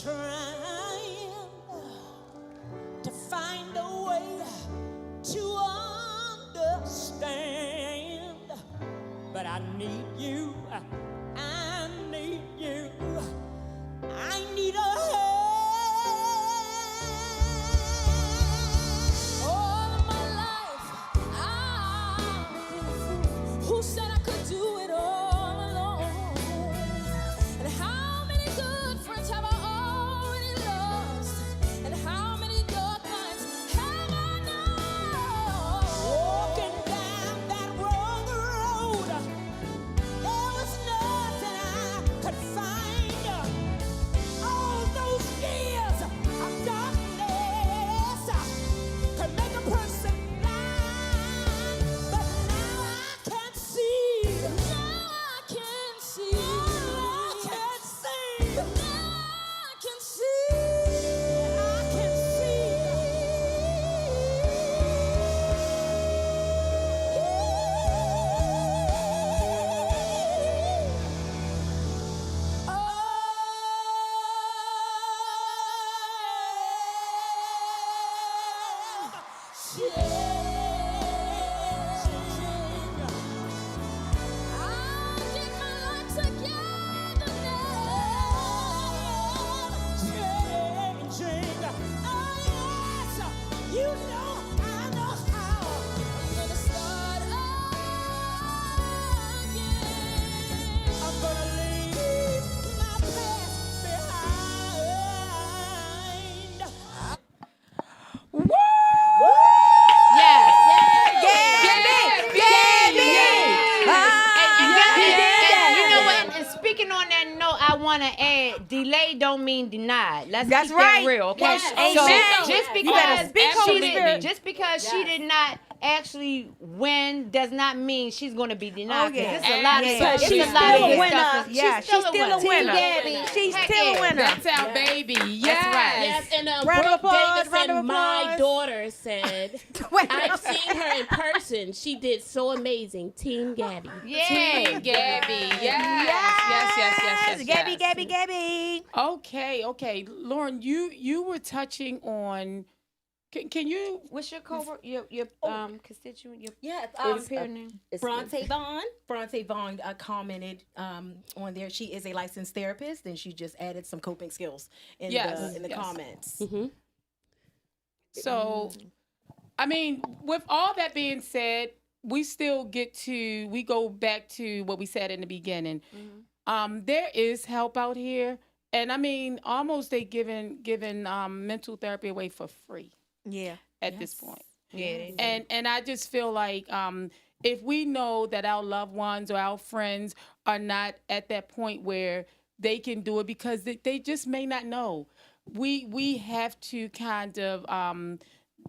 Trying to find a way to understand, but I need you. I need you. I need a hand. All of my life, I've been a fool who said I could do it all alone. And how many good friends have I already lost? And how many dark nights have I known? Walking down that wrong road, there was nothing I could find. All those years of darkness could make a person blind, but now I can see. Now I can see. Now I can see. Now I can see. I can you know, I know how. I'm gonna start again. I'm gonna leave my past behind. And you know what? And speaking on that note, I want to add, delay don't mean denied. Let's keep that real, okay? Yes. So Amen. just because she did not actually win does not mean she's going to be denied. Yeah. It's a lot of stuff. She's It's a still lot of a good winner. stuff. Yeah, She's still a winner. She's still a winner. That's our baby. Yes. Yes, and Round of Brooke applause, round of Davison, my applause. daughter, said, I've seen her in person. She did so amazing. Team Gabby. Yeah. Team Gabby. Yes. Gabby. Okay. Lauren, you were touching on. Can you? What's your constituent? Peer name? Bronte Vaughn commented on there. She is a licensed therapist, and she just added some coping skills in the comments. Mm-hmm. So, I mean, with all that being said, we still we go back to what we said in the beginning. Mm-hmm. There is help out here, and I mean, almost they giving mental therapy away for free. Yeah. At this point. Yeah. And I just feel like if we know that our loved ones or our friends are not at that point where they can do it because they just may not know, we have to kind of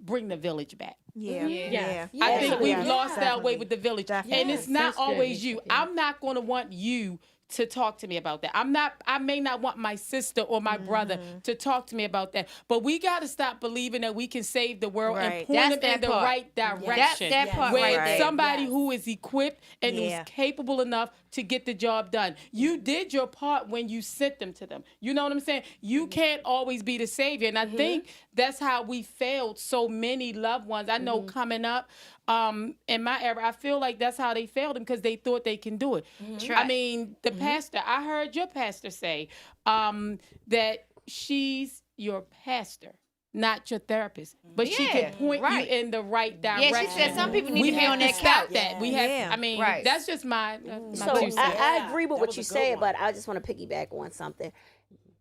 bring the village back. Yeah. I think we've lost our way with the village. Definitely. And it's not always you. I'm not going to want you to talk to me about that. I may not want my sister or my brother to talk to me about that. But we got to stop believing that we can save the world and point them in the right direction. That part where right somebody who is equipped and who's capable enough to get the job done. You did your part when you sent them to them. You know what I'm saying? You can't always be the savior. And I think that's how we failed so many loved ones. I know coming up in my era, I feel like that's how they failed them because they thought they can do it. I mean, the pastor, I heard your pastor say that she's your pastor, not your therapist, but she can point you in the right direction. Yeah, she said some people need to be on that couch. That we have. I mean, that's just my So I agree with what you said, but I just want to piggyback on something.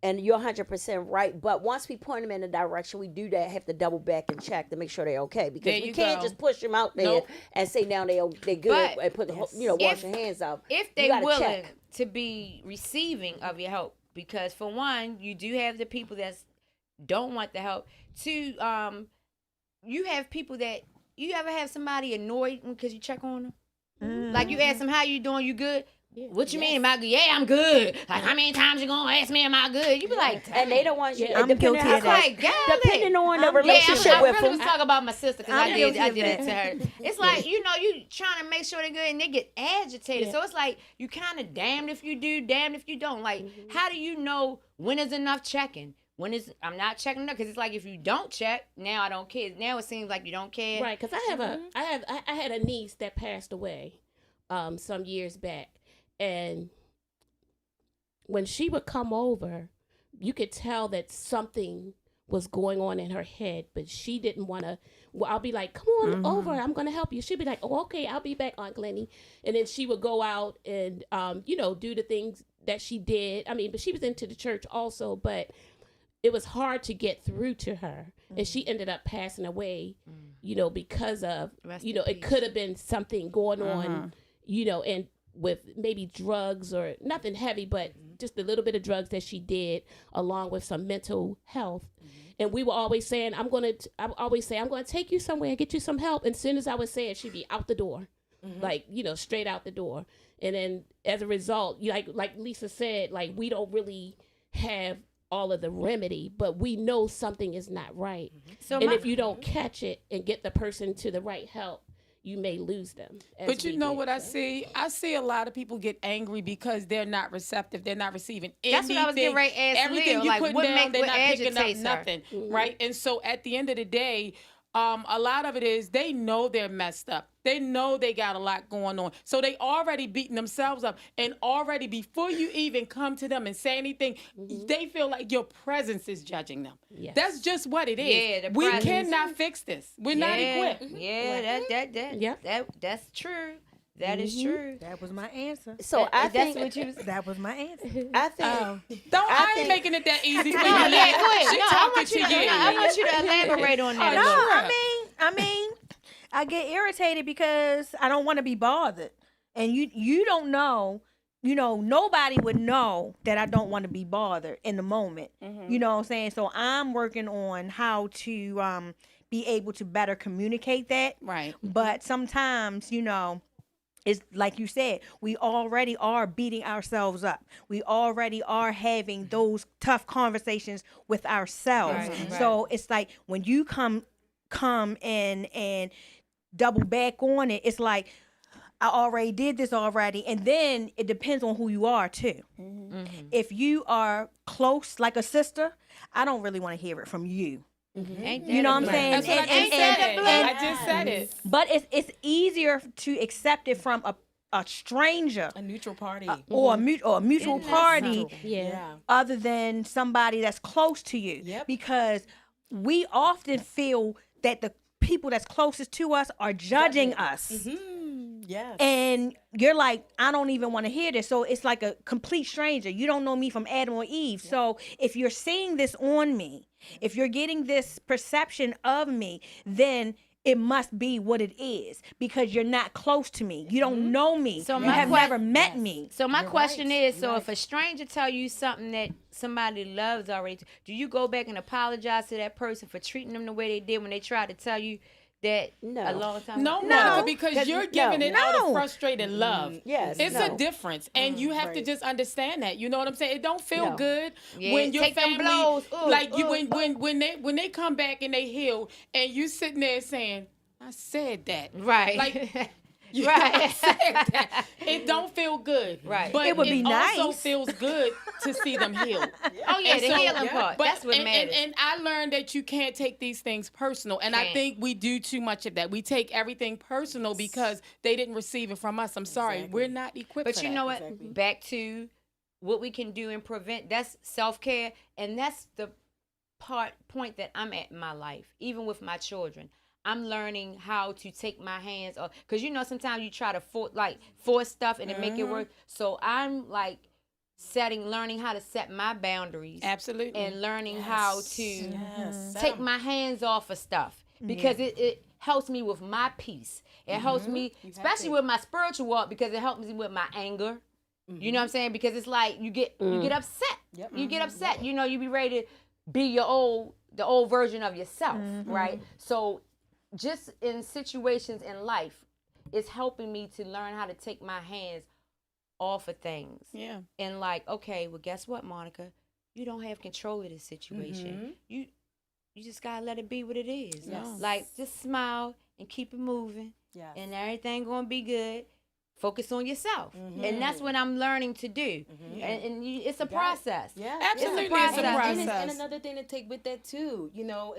And you're 100% right. But once we point them in the direction, we do that, have to double back and check to make sure they're okay. Because we can't just push them out there and say now they're good But and put wash your hands off. If they're willing to be receiving of your help, because for one, you do have the people that don't want the help. Two, you have people that you ever have somebody annoyed because you check on them, like you ask them how you doing, you good. What you mean, am I good? Yeah, I'm good. Like, how many times you gonna ask me, am I good? You be like, and they don't want you. I'm guilty of that. Like, depending on the relationship with them. I really was talking about my sister because I did it to her. It's like, you trying to make sure they're good and they get agitated. So it's like, you kind of damned if you do, damned if you don't. Like, how do you know when is enough checking? I'm not checking enough because it's like if you don't check, now I don't care. Now it seems like you don't care. Right, because I had a niece that passed away some years back. And when she would come over, you could tell that something was going on in her head, but she didn't want to. Well, I'll be like, come on over, I'm going to help you. She'd be like, oh, okay, I'll be back, Aunt Glenny. And then she would go out and, do the things that she did. I mean, but she was into the church also, but it was hard to get through to her. And she ended up passing away, because of, it could have been something going on, and with maybe drugs or nothing heavy, but just a little bit of drugs that she did along with some mental health. And we were always saying, I'm going to take you somewhere and get you some help. And as soon as I would say it, she'd be out the door, straight out the door. And then as a result, like Lisa said, like we don't really have all of the remedy, but we know something is not right. So if you don't catch it and get the person to the right help, you may lose them. But you know what I see? I see a lot of people get angry because they're not receptive. They're not receiving anything. That's what I was getting ready to ask everything Leo, you like, put what down, they're not picking up her? nothing, right? And so at the end of the day, a lot of it is they know they're messed up. They know they got a lot going on. So they already beating themselves up. And already before you even come to them and say anything, they feel like your presence is judging them. Yes. That's just what it is. Yeah, we cannot fix this. We're not equipped. Yeah, that's true. That is true. That was my answer. So I think that was my answer. I think I ain't making it that easy for you. Go ahead. She talking to you. I want you to elaborate on that. I mean, I get irritated because I don't want to be bothered, and you don't know. Nobody would know that I don't want to be bothered in the moment. You know what I'm saying? So I'm working on how to be able to better communicate that. Right. But sometimes, it's like you said, we already are beating ourselves up. We already are having those tough conversations with ourselves. Right. So it's like when you come come in and double back on it, it's like, I already did this already. And then it depends on who you are too. If you are close, like a sister, I don't really want to hear it from you. You know what I'm saying? That's what I just said. I just said it. But it's easier to accept it from a stranger, a neutral party, or a mutual party, Yeah. other than somebody that's close to you. Because we often feel that the people that's closest to us are judging us. Yes. And you're like, I don't even want to hear this. So it's like a complete stranger. You don't know me from Adam or Eve. So if you're seeing this on me, if you're getting this perception of me, then it must be what it is, because you're not close to me. You don't know me. So you my have never met me. So my question is, so if a stranger tell you something that somebody loves already, do you go back and apologize to that person for treating them the way they did when they tried to tell you that a long time No, ago? Monica, because you're giving it out of frustrated love. Yes, It's a difference, and you have to just understand that. You know what I'm saying? It don't feel good when your take them family, blows. Ooh, like you, ooh, when they come back and they heal, and you sitting there saying, "I said that," right? Like. Right. It don't feel good. Right. But it would be nice. also feels good to see them heal. Oh yeah, And the healing part. But, That's what matters. And I learned that you can't take these things personal. And I Can't. think we do too much of that. We take everything personal because they didn't receive it from us. I'm sorry. We're not equipped But for you that. know what? Back to what we can do and prevent. That's self-care, and that's the point that I'm at in my life, even with my children. I'm learning how to take my hands off, because you know sometimes you try to force stuff and it make it work. So I'm like learning how to set my boundaries. Absolutely. And learning how to take my hands off of stuff, because it helps me with my peace. It helps me, especially with my spiritual walk, because it helps me with my anger. You know what I'm saying? Because it's like you get upset. You get upset. You know, you be ready to be the old version of yourself, right? So just in situations in life, it's helping me to learn how to take my hands off of things. Yeah. And like, okay, well, guess what, Monica? You don't have control of this situation. You just gotta let it be what it is. Yes. Like, just smile and keep it moving. Yes. And everything gonna be good. Focus on yourself. And that's what I'm learning to do. And it's a process. Yeah, Absolutely, it's a process. And another thing to take with that too, you know,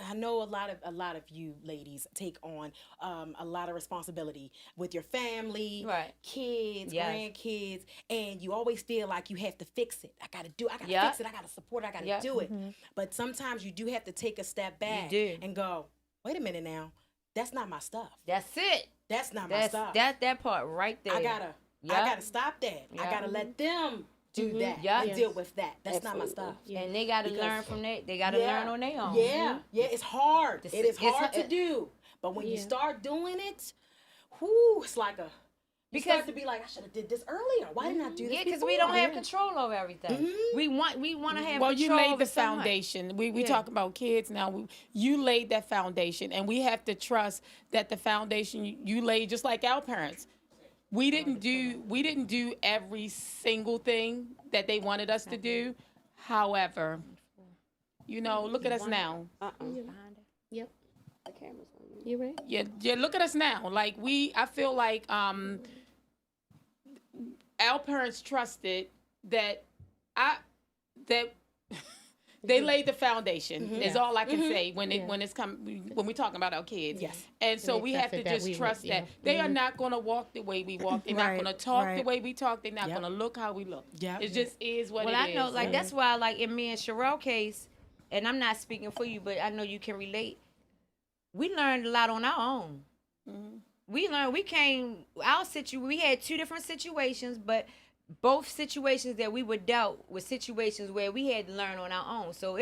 I know a lot of you ladies take on a lot of responsibility with your family, kids, grandkids, and you always feel like you have to fix it. I gotta fix it. I gotta support it. I gotta do it. But sometimes you do have to take a step back and go, wait a minute now, that's not my stuff. That's it. That's not my stuff. That part right there. I gotta stop that. I gotta let them do that and deal with that. That's not my stuff. And they gotta learn from that. They gotta learn on their own. Yeah, it's hard. It is hard to do. But when you start doing it, it's like you start to be like, I should have did this earlier. Why didn't I do this? Yeah, because we don't have control over everything. We want to have well, control. you laid over the so much. foundation. We talk about kids now. You laid that foundation, and we have to trust that the foundation you laid, just like our parents. We didn't do every single thing that they wanted us to do. However, you know, look at us now. Yep. The camera's on you. You right? Yeah. Look at us now. Like I feel like our parents trusted that they laid the foundation. Is all I can say when we're talking about our kids. Yes. And so we have to just trust that they are not going to walk the way we walk. They're not going to talk the way we talk. They're not going to look how we look. Yep. It just is what it is. Well, I know, like that's why, like in me and Shirelle case, and I'm not speaking for you, but I know you can relate. We learned a lot on our own. We had two different situations, but both situations that we were dealt with situations where we had to learn on our own. So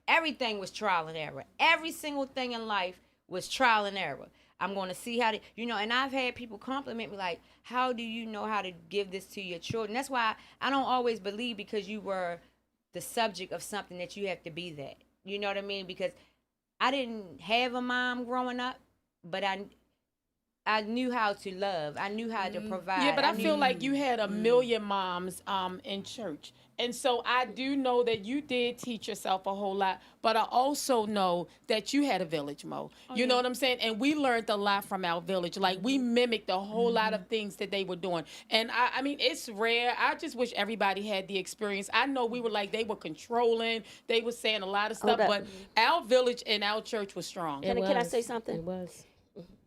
everything was trial and error. Every single thing in life was trial and error. I'm going to see how to, and I've had people compliment me like, how do you know how to give this to your children? That's why I don't always believe because you were the subject of something that you have to be that. You know what I mean? Because I didn't have a mom growing up, but I knew how to love. I knew how to provide. Yeah, but I feel knew- like you had a million moms in church. And so I do know that you did teach yourself a whole lot, but I also know that you had a village, Mo. You know what I'm saying? And we learned a lot from our village. Like, we mimicked a whole lot of things that they were doing. And I mean, it's rare. I just wish everybody had the experience. I know we were like, they were controlling. They were saying a lot of stuff, but our village and our church was strong. Can I say something? It was.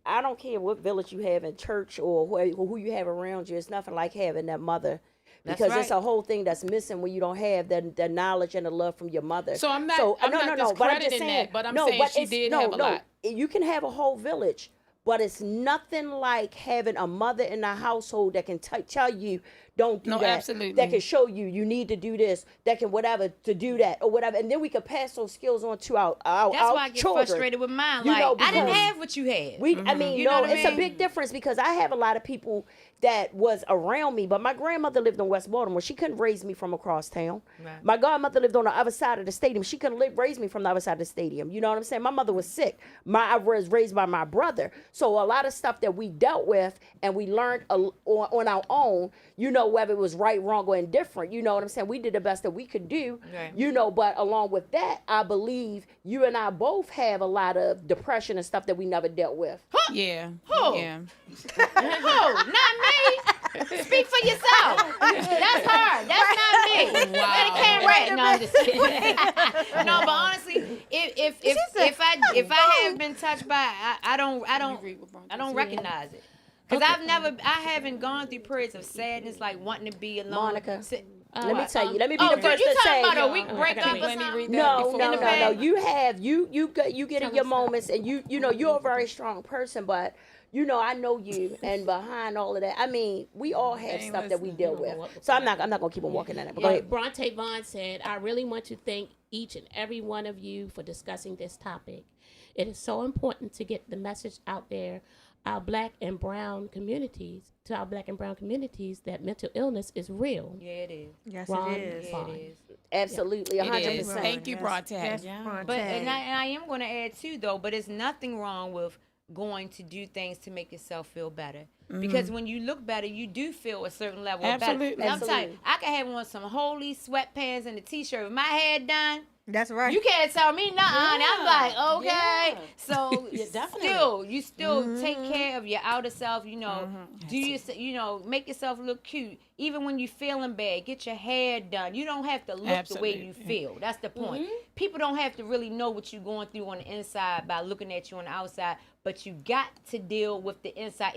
I don't care what village you have in church or who you have around you. It's nothing like having that mother. Because it's a whole thing that's missing when you don't have the knowledge and the love from your mother. So I'm not, I'm not discrediting that, but I'm saying she did have a lot. You can have a whole village, but it's nothing like having a mother in the household that can tell you, don't do that. Absolutely. That can show you, you need to do this. That can whatever, to do that or whatever. And then we can pass those skills on to our That's why I get children. frustrated with mine. You Like, know, I didn't because have what you had. I mean, You know what I it's a mean? big difference because I have a lot of people that was around me, but my grandmother lived in West Baltimore. She couldn't raise me from across town. Right. My godmother lived on the other side of the stadium. She couldn't raise me from the other side of the stadium. You know what I'm saying? My mother was sick. I was raised by my brother. So a lot of stuff that we dealt with and we learned on our own, you know, whether it was right, wrong, or indifferent, you know what I'm saying? We did the best that we could do, Right. you know, but along with that, I believe you and I both have a lot of depression and stuff that we never dealt with. Yeah. Who? Yeah. Who? Not me. Speak for yourself. That's her. That's not me. Wow. Let the camera. No, I'm just kidding. No, but honestly, if I have been touched by, I don't recognize it. Because I haven't gone through periods of sadness, like wanting to be alone. Monica, let me tell you. Let me be the did first you to say. talking about a week breakup or Let me something? read that No. before You get in your moments, and you know you're a very strong person, but you know I know you, and behind all of that, I mean, we all have stuff that we deal with. So I'm not gonna keep on walking on that. But go ahead. Bronte Vaughn said, I really want to thank each and every one of you for discussing this topic. It is so important to get the message out there, our black and brown communities, that mental illness is real. Yeah, it is. Yes, Ron it is. Vaughn. It is. Absolutely, 100%. Thank you, Bronte. Yes, But Bronte. and I am going to add too, though. But it's nothing wrong with going to do things to make yourself feel better. Because when you look better, you do feel a certain level of better. Absolutely. And I'm telling you, I can have on some holy sweatpants and a t-shirt with my hair done. That's right. You can't tell me nothing. I'm like, okay. Yeah. So definitely. you still take care of your outer self. You know, make yourself look cute. Even when you're feeling bad, get your hair done. You don't have to look the way you feel. That's the point. People don't have to really know what you're going through on the inside by looking at you on the outside. But you got to deal with the inside.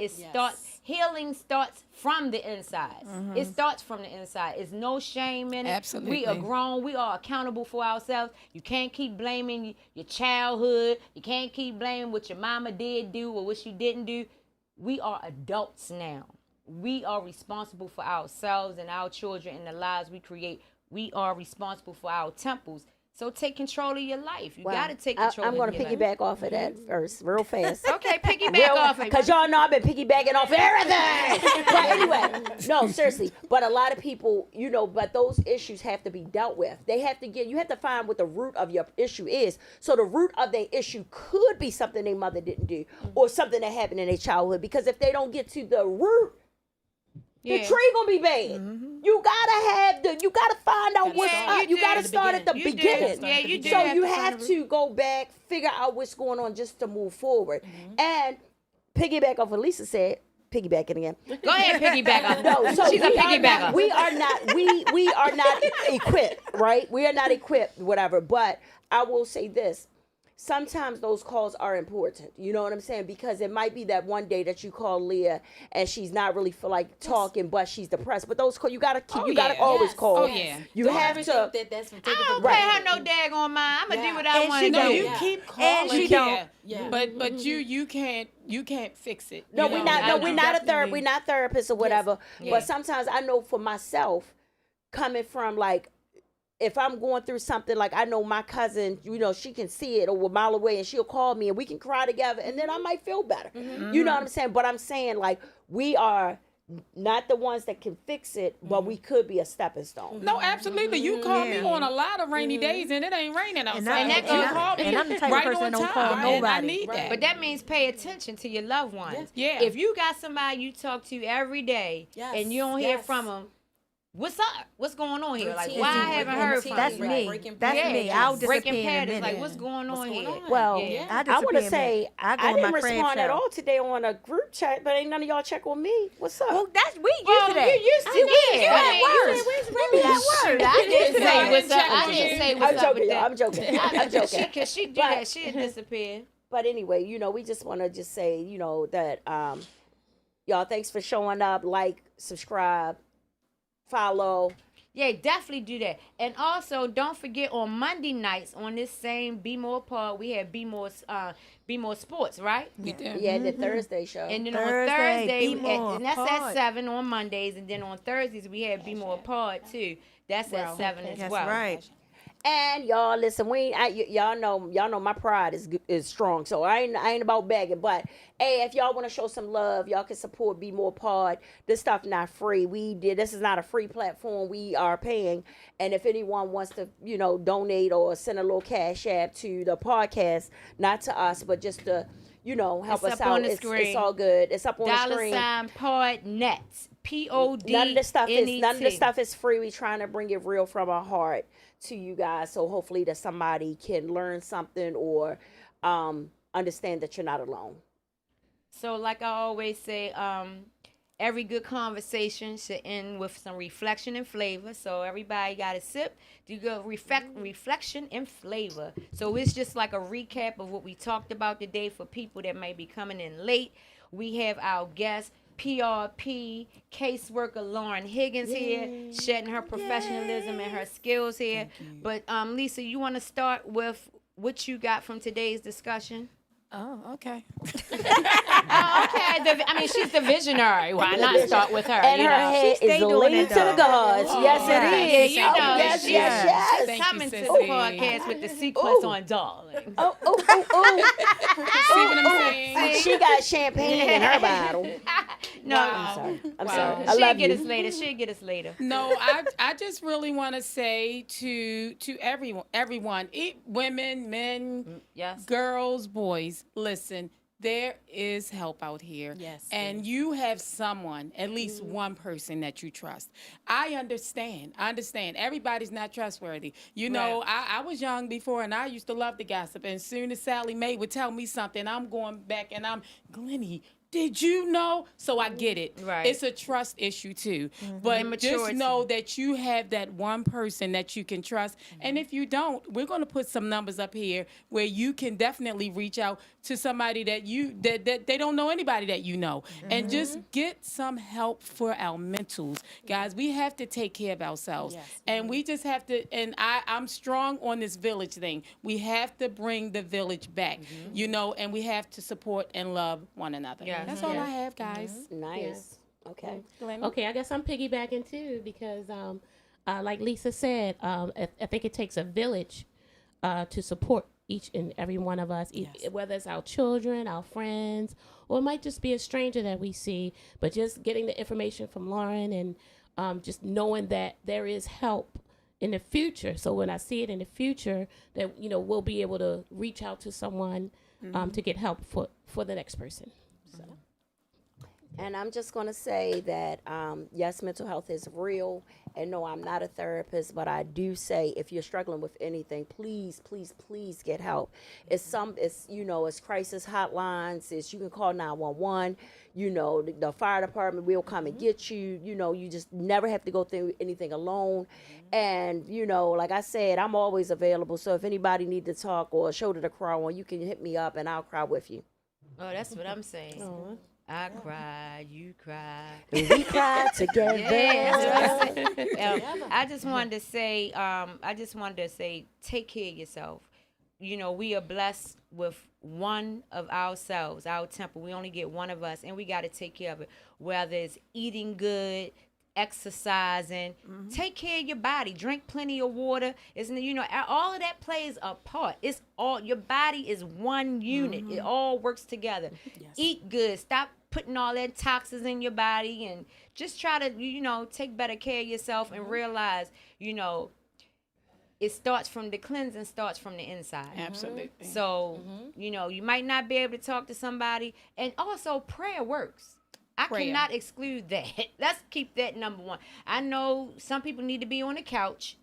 Healing starts from the inside. It starts from the inside. It's no shame in it. Absolutely. We are grown. We are accountable for ourselves. You can't keep blaming your childhood. You can't keep blaming what your mama did do or what she didn't do. We are adults now. We are responsible for ourselves and our children and the lives we create. We are responsible for our temples. So take control of your life. You got to take control I'm of going your to life. piggyback off of that first, real fast. Okay, piggyback off of it. Because y'all know I've been piggybacking off everything. But anyway, no, seriously. But a lot of people, you know, but those issues have to be dealt with. You have to find what the root of your issue is. So the root of their issue could be something their mother didn't do or something that happened in their childhood. Because if they don't get to the root, the tree gonna be bad. You gotta find out what's up. You gotta start at the beginning. Yeah, you do. So you have to go back, figure out what's going on just to move forward. And piggyback off what Lisa said, piggybacking again. Go ahead, piggyback off. No, so She's a piggybacker. we are not equipped, right? We are not equipped, whatever. But I will say this. Sometimes those calls are important. You know what I'm saying? Because it might be that one day that you call Leah and she's not really feel like talking, but she's depressed. But those calls, you gotta always call. Oh yeah. You have to. I don't pay her no daggone mind. I'm gonna do what I want to do. No, you keep calling. And she don't. Yeah. But you can't fix it. No, You we're know? not. We're not we're not therapists or whatever. Yeah. But sometimes I know for myself, coming from like, if I'm going through something, like I know my cousin, you know, she can see it over a mile away and she'll call me and we can cry together and then I might feel better. You know what I'm saying? But I'm saying like we are not the ones that can fix it, but we could be a stepping stone. No, absolutely. You call me on a lot of rainy days, and it ain't raining outside. And I'm the type of person that don't call nobody. And I need that. But that means pay attention to your loved ones. Yeah. If you got somebody you talk to every day and you don't hear from them, what's up? What's going on here? Like, why I haven't heard from That's you? me. That's me. I'll breaking disappear in a patterns. minute. Like, what's going on here? Well, I want to disappear, say man. I go I in didn't my crab respond at shell. all today on a group chat, but ain't none of y'all check on me. What's up? Well, we used to that. You used to You that. at work. You at work. I didn't say what's up. I didn't say what's I'm up joking, with y'all. that. I'm joking. I'm joking. Because she do that. She'd disappear. But anyway, we just want to just say, that y'all, thanks for showing up. Like, subscribe, follow. Yeah, definitely do that. And also, don't forget on Monday nights on this same Bmore Pod, we have Bmore Sports, right? Yeah, the Thursday show. And then Thursday, on Thursday, Bmore and that's Pod. at 7 on Mondays. And then on Thursdays, we have Bmore Pod too. That's at 7 as well. That's right. And y'all, listen, y'all know my pride is strong, so I ain't about begging. But hey, if y'all want to show some love, y'all can support Bmore Pod. This stuff not free. This is not a free platform. We are paying. And if anyone wants to, donate or send a little cash app to the podcast, not to us, but just to, help us up out. on the It's screen. all good. It's up on the screen. $PodNet. POD. None of the stuff is free. We trying to bring it real from our heart to you guys, so hopefully that somebody can learn something or understand that you're not alone. So like I always say, every good conversation should end with some reflection and flavor. So everybody got a sip. Do go reflection and flavor. So it's just like a recap of what we talked about today for people that may be coming in late. We have our guest, PRP caseworker Lauren Heggins here, shedding her professionalism and her skills here. But Lisa, you want to start with what you got from today's discussion? Oh, okay. She's the visionary. Why not start with her? And her head is laid to the gods. Yes, it is. Yes. Coming to the podcast with the sequence on darling. See what I'm saying? She got champagne in her bottle. No, I'm sorry. I She'll love get you. us later. She'll get us later. No, I just really want to say to everyone, women, men, girls, boys, listen, there is help out here. Yes. And you have someone, at least one person that you trust. I understand. Everybody's not trustworthy. I was young before and I used to love to gossip. And as soon as Sally Mae would tell me something, I'm going back and I'm, Glenny, did you know? So I get it. Right. It's a trust issue too. But just know that you have that one person that you can trust. And if you don't, we're going to put some numbers up here where you can definitely reach out to somebody that that they don't know anybody that you know. And just get some help for our mentals. Guys, we have to take care of ourselves. And we just have to, and I'm strong on this village thing. We have to bring the village back, and we have to support and love one another. That's all I have, guys. Nice. Okay. Okay, I guess I'm piggybacking too because, like Lisa said, I think it takes a village to support each and every one of us, whether it's our children, our friends, or it might just be a stranger that we see. But just getting the information from Lauren and just knowing that there is help in the future. So when I see it in the future, that we'll be able to reach out to someone to get help for the next person. So. And I'm just going to say that, yes, mental health is real. And no, I'm not a therapist, but I do say if you're struggling with anything, please, please, please get help. It's crisis hotlines. You can call 911. The fire department will come and get you. You just never have to go through anything alone. And, like I said, I'm always available. So if anybody needs to talk or a shoulder to cry on, you can hit me up and I'll cry with you. Oh, that's what I'm saying. I cry, you cry. And we cry together. I just wanted to say, take care of yourself. We are blessed with one of ourselves, our temple. We only get one of us, and we got to take care of it. Whether it's eating good, exercising. Take care of your body. Drink plenty of water. All of that plays a part. It's all, your body is one unit. It all works together. Eat good. Stop putting all that toxins in your body, and just try to, take better care of yourself and realize, it starts from the cleansing, starts from the inside. Absolutely. So, you might not be able to talk to somebody. And also, prayer works. I cannot exclude that. Let's keep that number one. I know some people need to be on the couch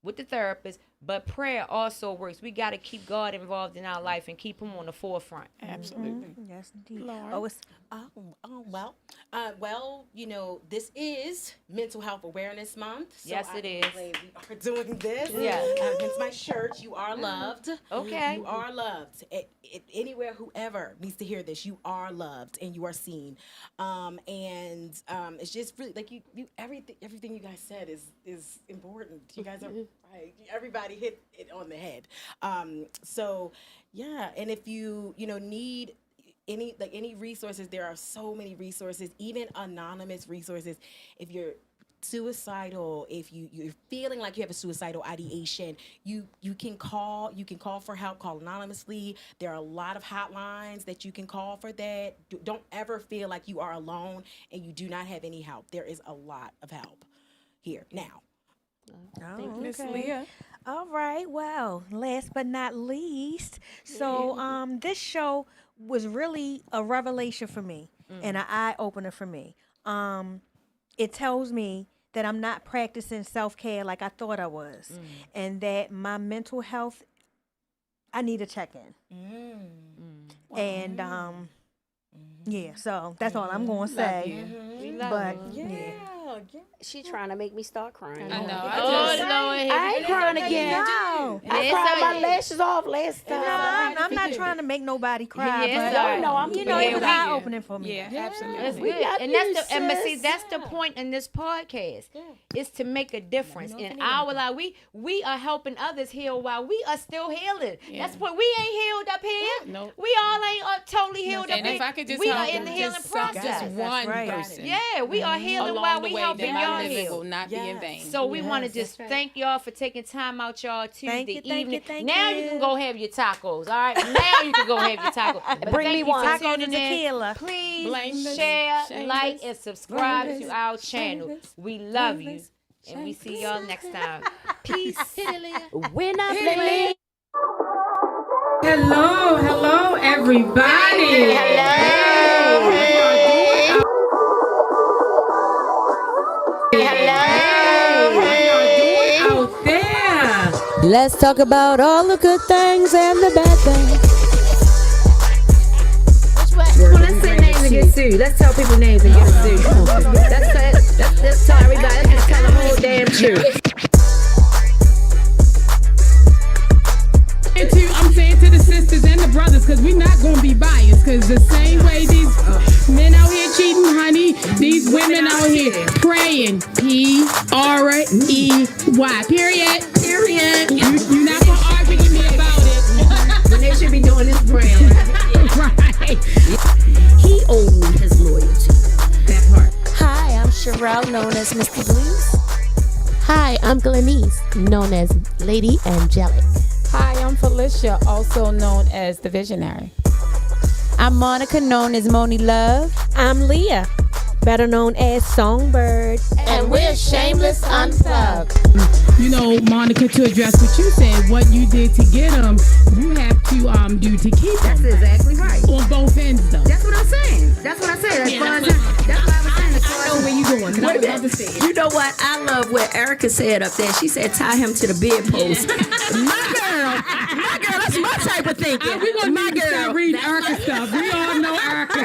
with the therapist, but prayer also works. We got to keep God involved in our life and keep him on the forefront. Absolutely. Yes, indeed. Well, this is Mental Health Awareness Month. So Yes, it is. We are doing this. Yes. Hence my shirt. You are loved. Okay. You are loved. Anywhere, whoever needs to hear this, you are loved and you are seen. It's just really like you everything you guys said is important. You guys are right. Everybody hit it on the head. And if you need any resources, there are so many resources, even anonymous resources. If you're suicidal, if you're feeling like you have a suicidal ideation, you can call for help. Call anonymously. There are a lot of hotlines that you can call for that. Don't ever feel like you are alone and you do not have any help. There is a lot of help here now. Oh, Miss okay. Leah. All right. Well, last but not least, so this show was really a revelation for me and an eye opener for me. It tells me that I'm not practicing self-care like I thought I was, and that my mental health, I need to check in. And so that's all I'm gonna say. But She trying to make me start crying. I know. I ain't crying again. No. I cried my lashes off last time. No, I'm not trying to make nobody cry, Yeah, but sorry. No, I'm it was eye opening for me. Yeah, absolutely. That's We good. got And you, but see, sis. that's the point in this podcast. Is to make a difference in our life. We are helping others heal while we are still healing. Yeah. That's what we ain't healed up here. Nope. We all ain't totally healed up And here. if I could just we help are in the healing just process. one right. person. Yeah, we are healing along while the we way, helping that y'all my living heal. will not be in vain. So we want to just thank y'all for taking time out y'all Tuesday you, evening. thank Now you. you can go have your tacos. All right. Now you can go have your tacos. But Bring thank me you one. for Tacos and tuning in. tequila. Please Blameless, share, shameless, like, and subscribe to blameless, our channel. shameless, We love you. blameless, And we see y'all next time. Peace. When I play. Hello, everybody. Out there. Let's talk about all the good things and the bad things. Well, let's say names and get sued. Let's tell people names and get sued. Let's tell everybody. Let's just tell the whole damn truth. I'm saying to the sisters and the brothers, because we're not going to be biased, because the same way these men out here cheating, honey, these women out here praying. PREY. Period. You're not going to argue with me about it. When they should be doing this brand. Right. He owed me his loyalty. That part. Hi, I'm Shirelle, known as Mr. Blues. Hi, I'm Glenny, known as Lady Angelic. Hi, I'm Felicia, also known as the Visionary. I'm Monica, known as Moni Love. I'm Leah, better known as Songbird. And we're Shameless Unplugged. You know, Monica, to address what you said, what you did to get them, you have to do to keep them. That's exactly right. On both ends, though. That's what I'm saying. That's what I said. That's what I was saying. I know where you going, because I was about to say it. You know what? I love what Erica said up there. She said, tie him to the bedpost. My girl, that's my type of thinking. We're going to start reading Erica stuff. We all know Erica.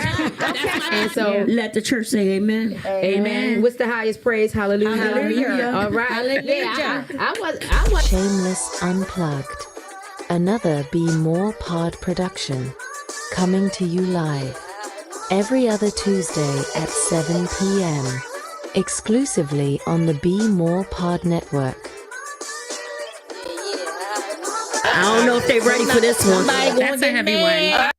And so let the church say amen. Amen. What's the highest praise? Hallelujah. Hallelujah. All right. Hallelujah. I was Shameless Unplugged. Another Bmore Pod production. Coming to you live. Every other Tuesday at 7 p.m. Exclusively on the Bmore Pod network. I don't know if they're ready for this one. That's a heavy one.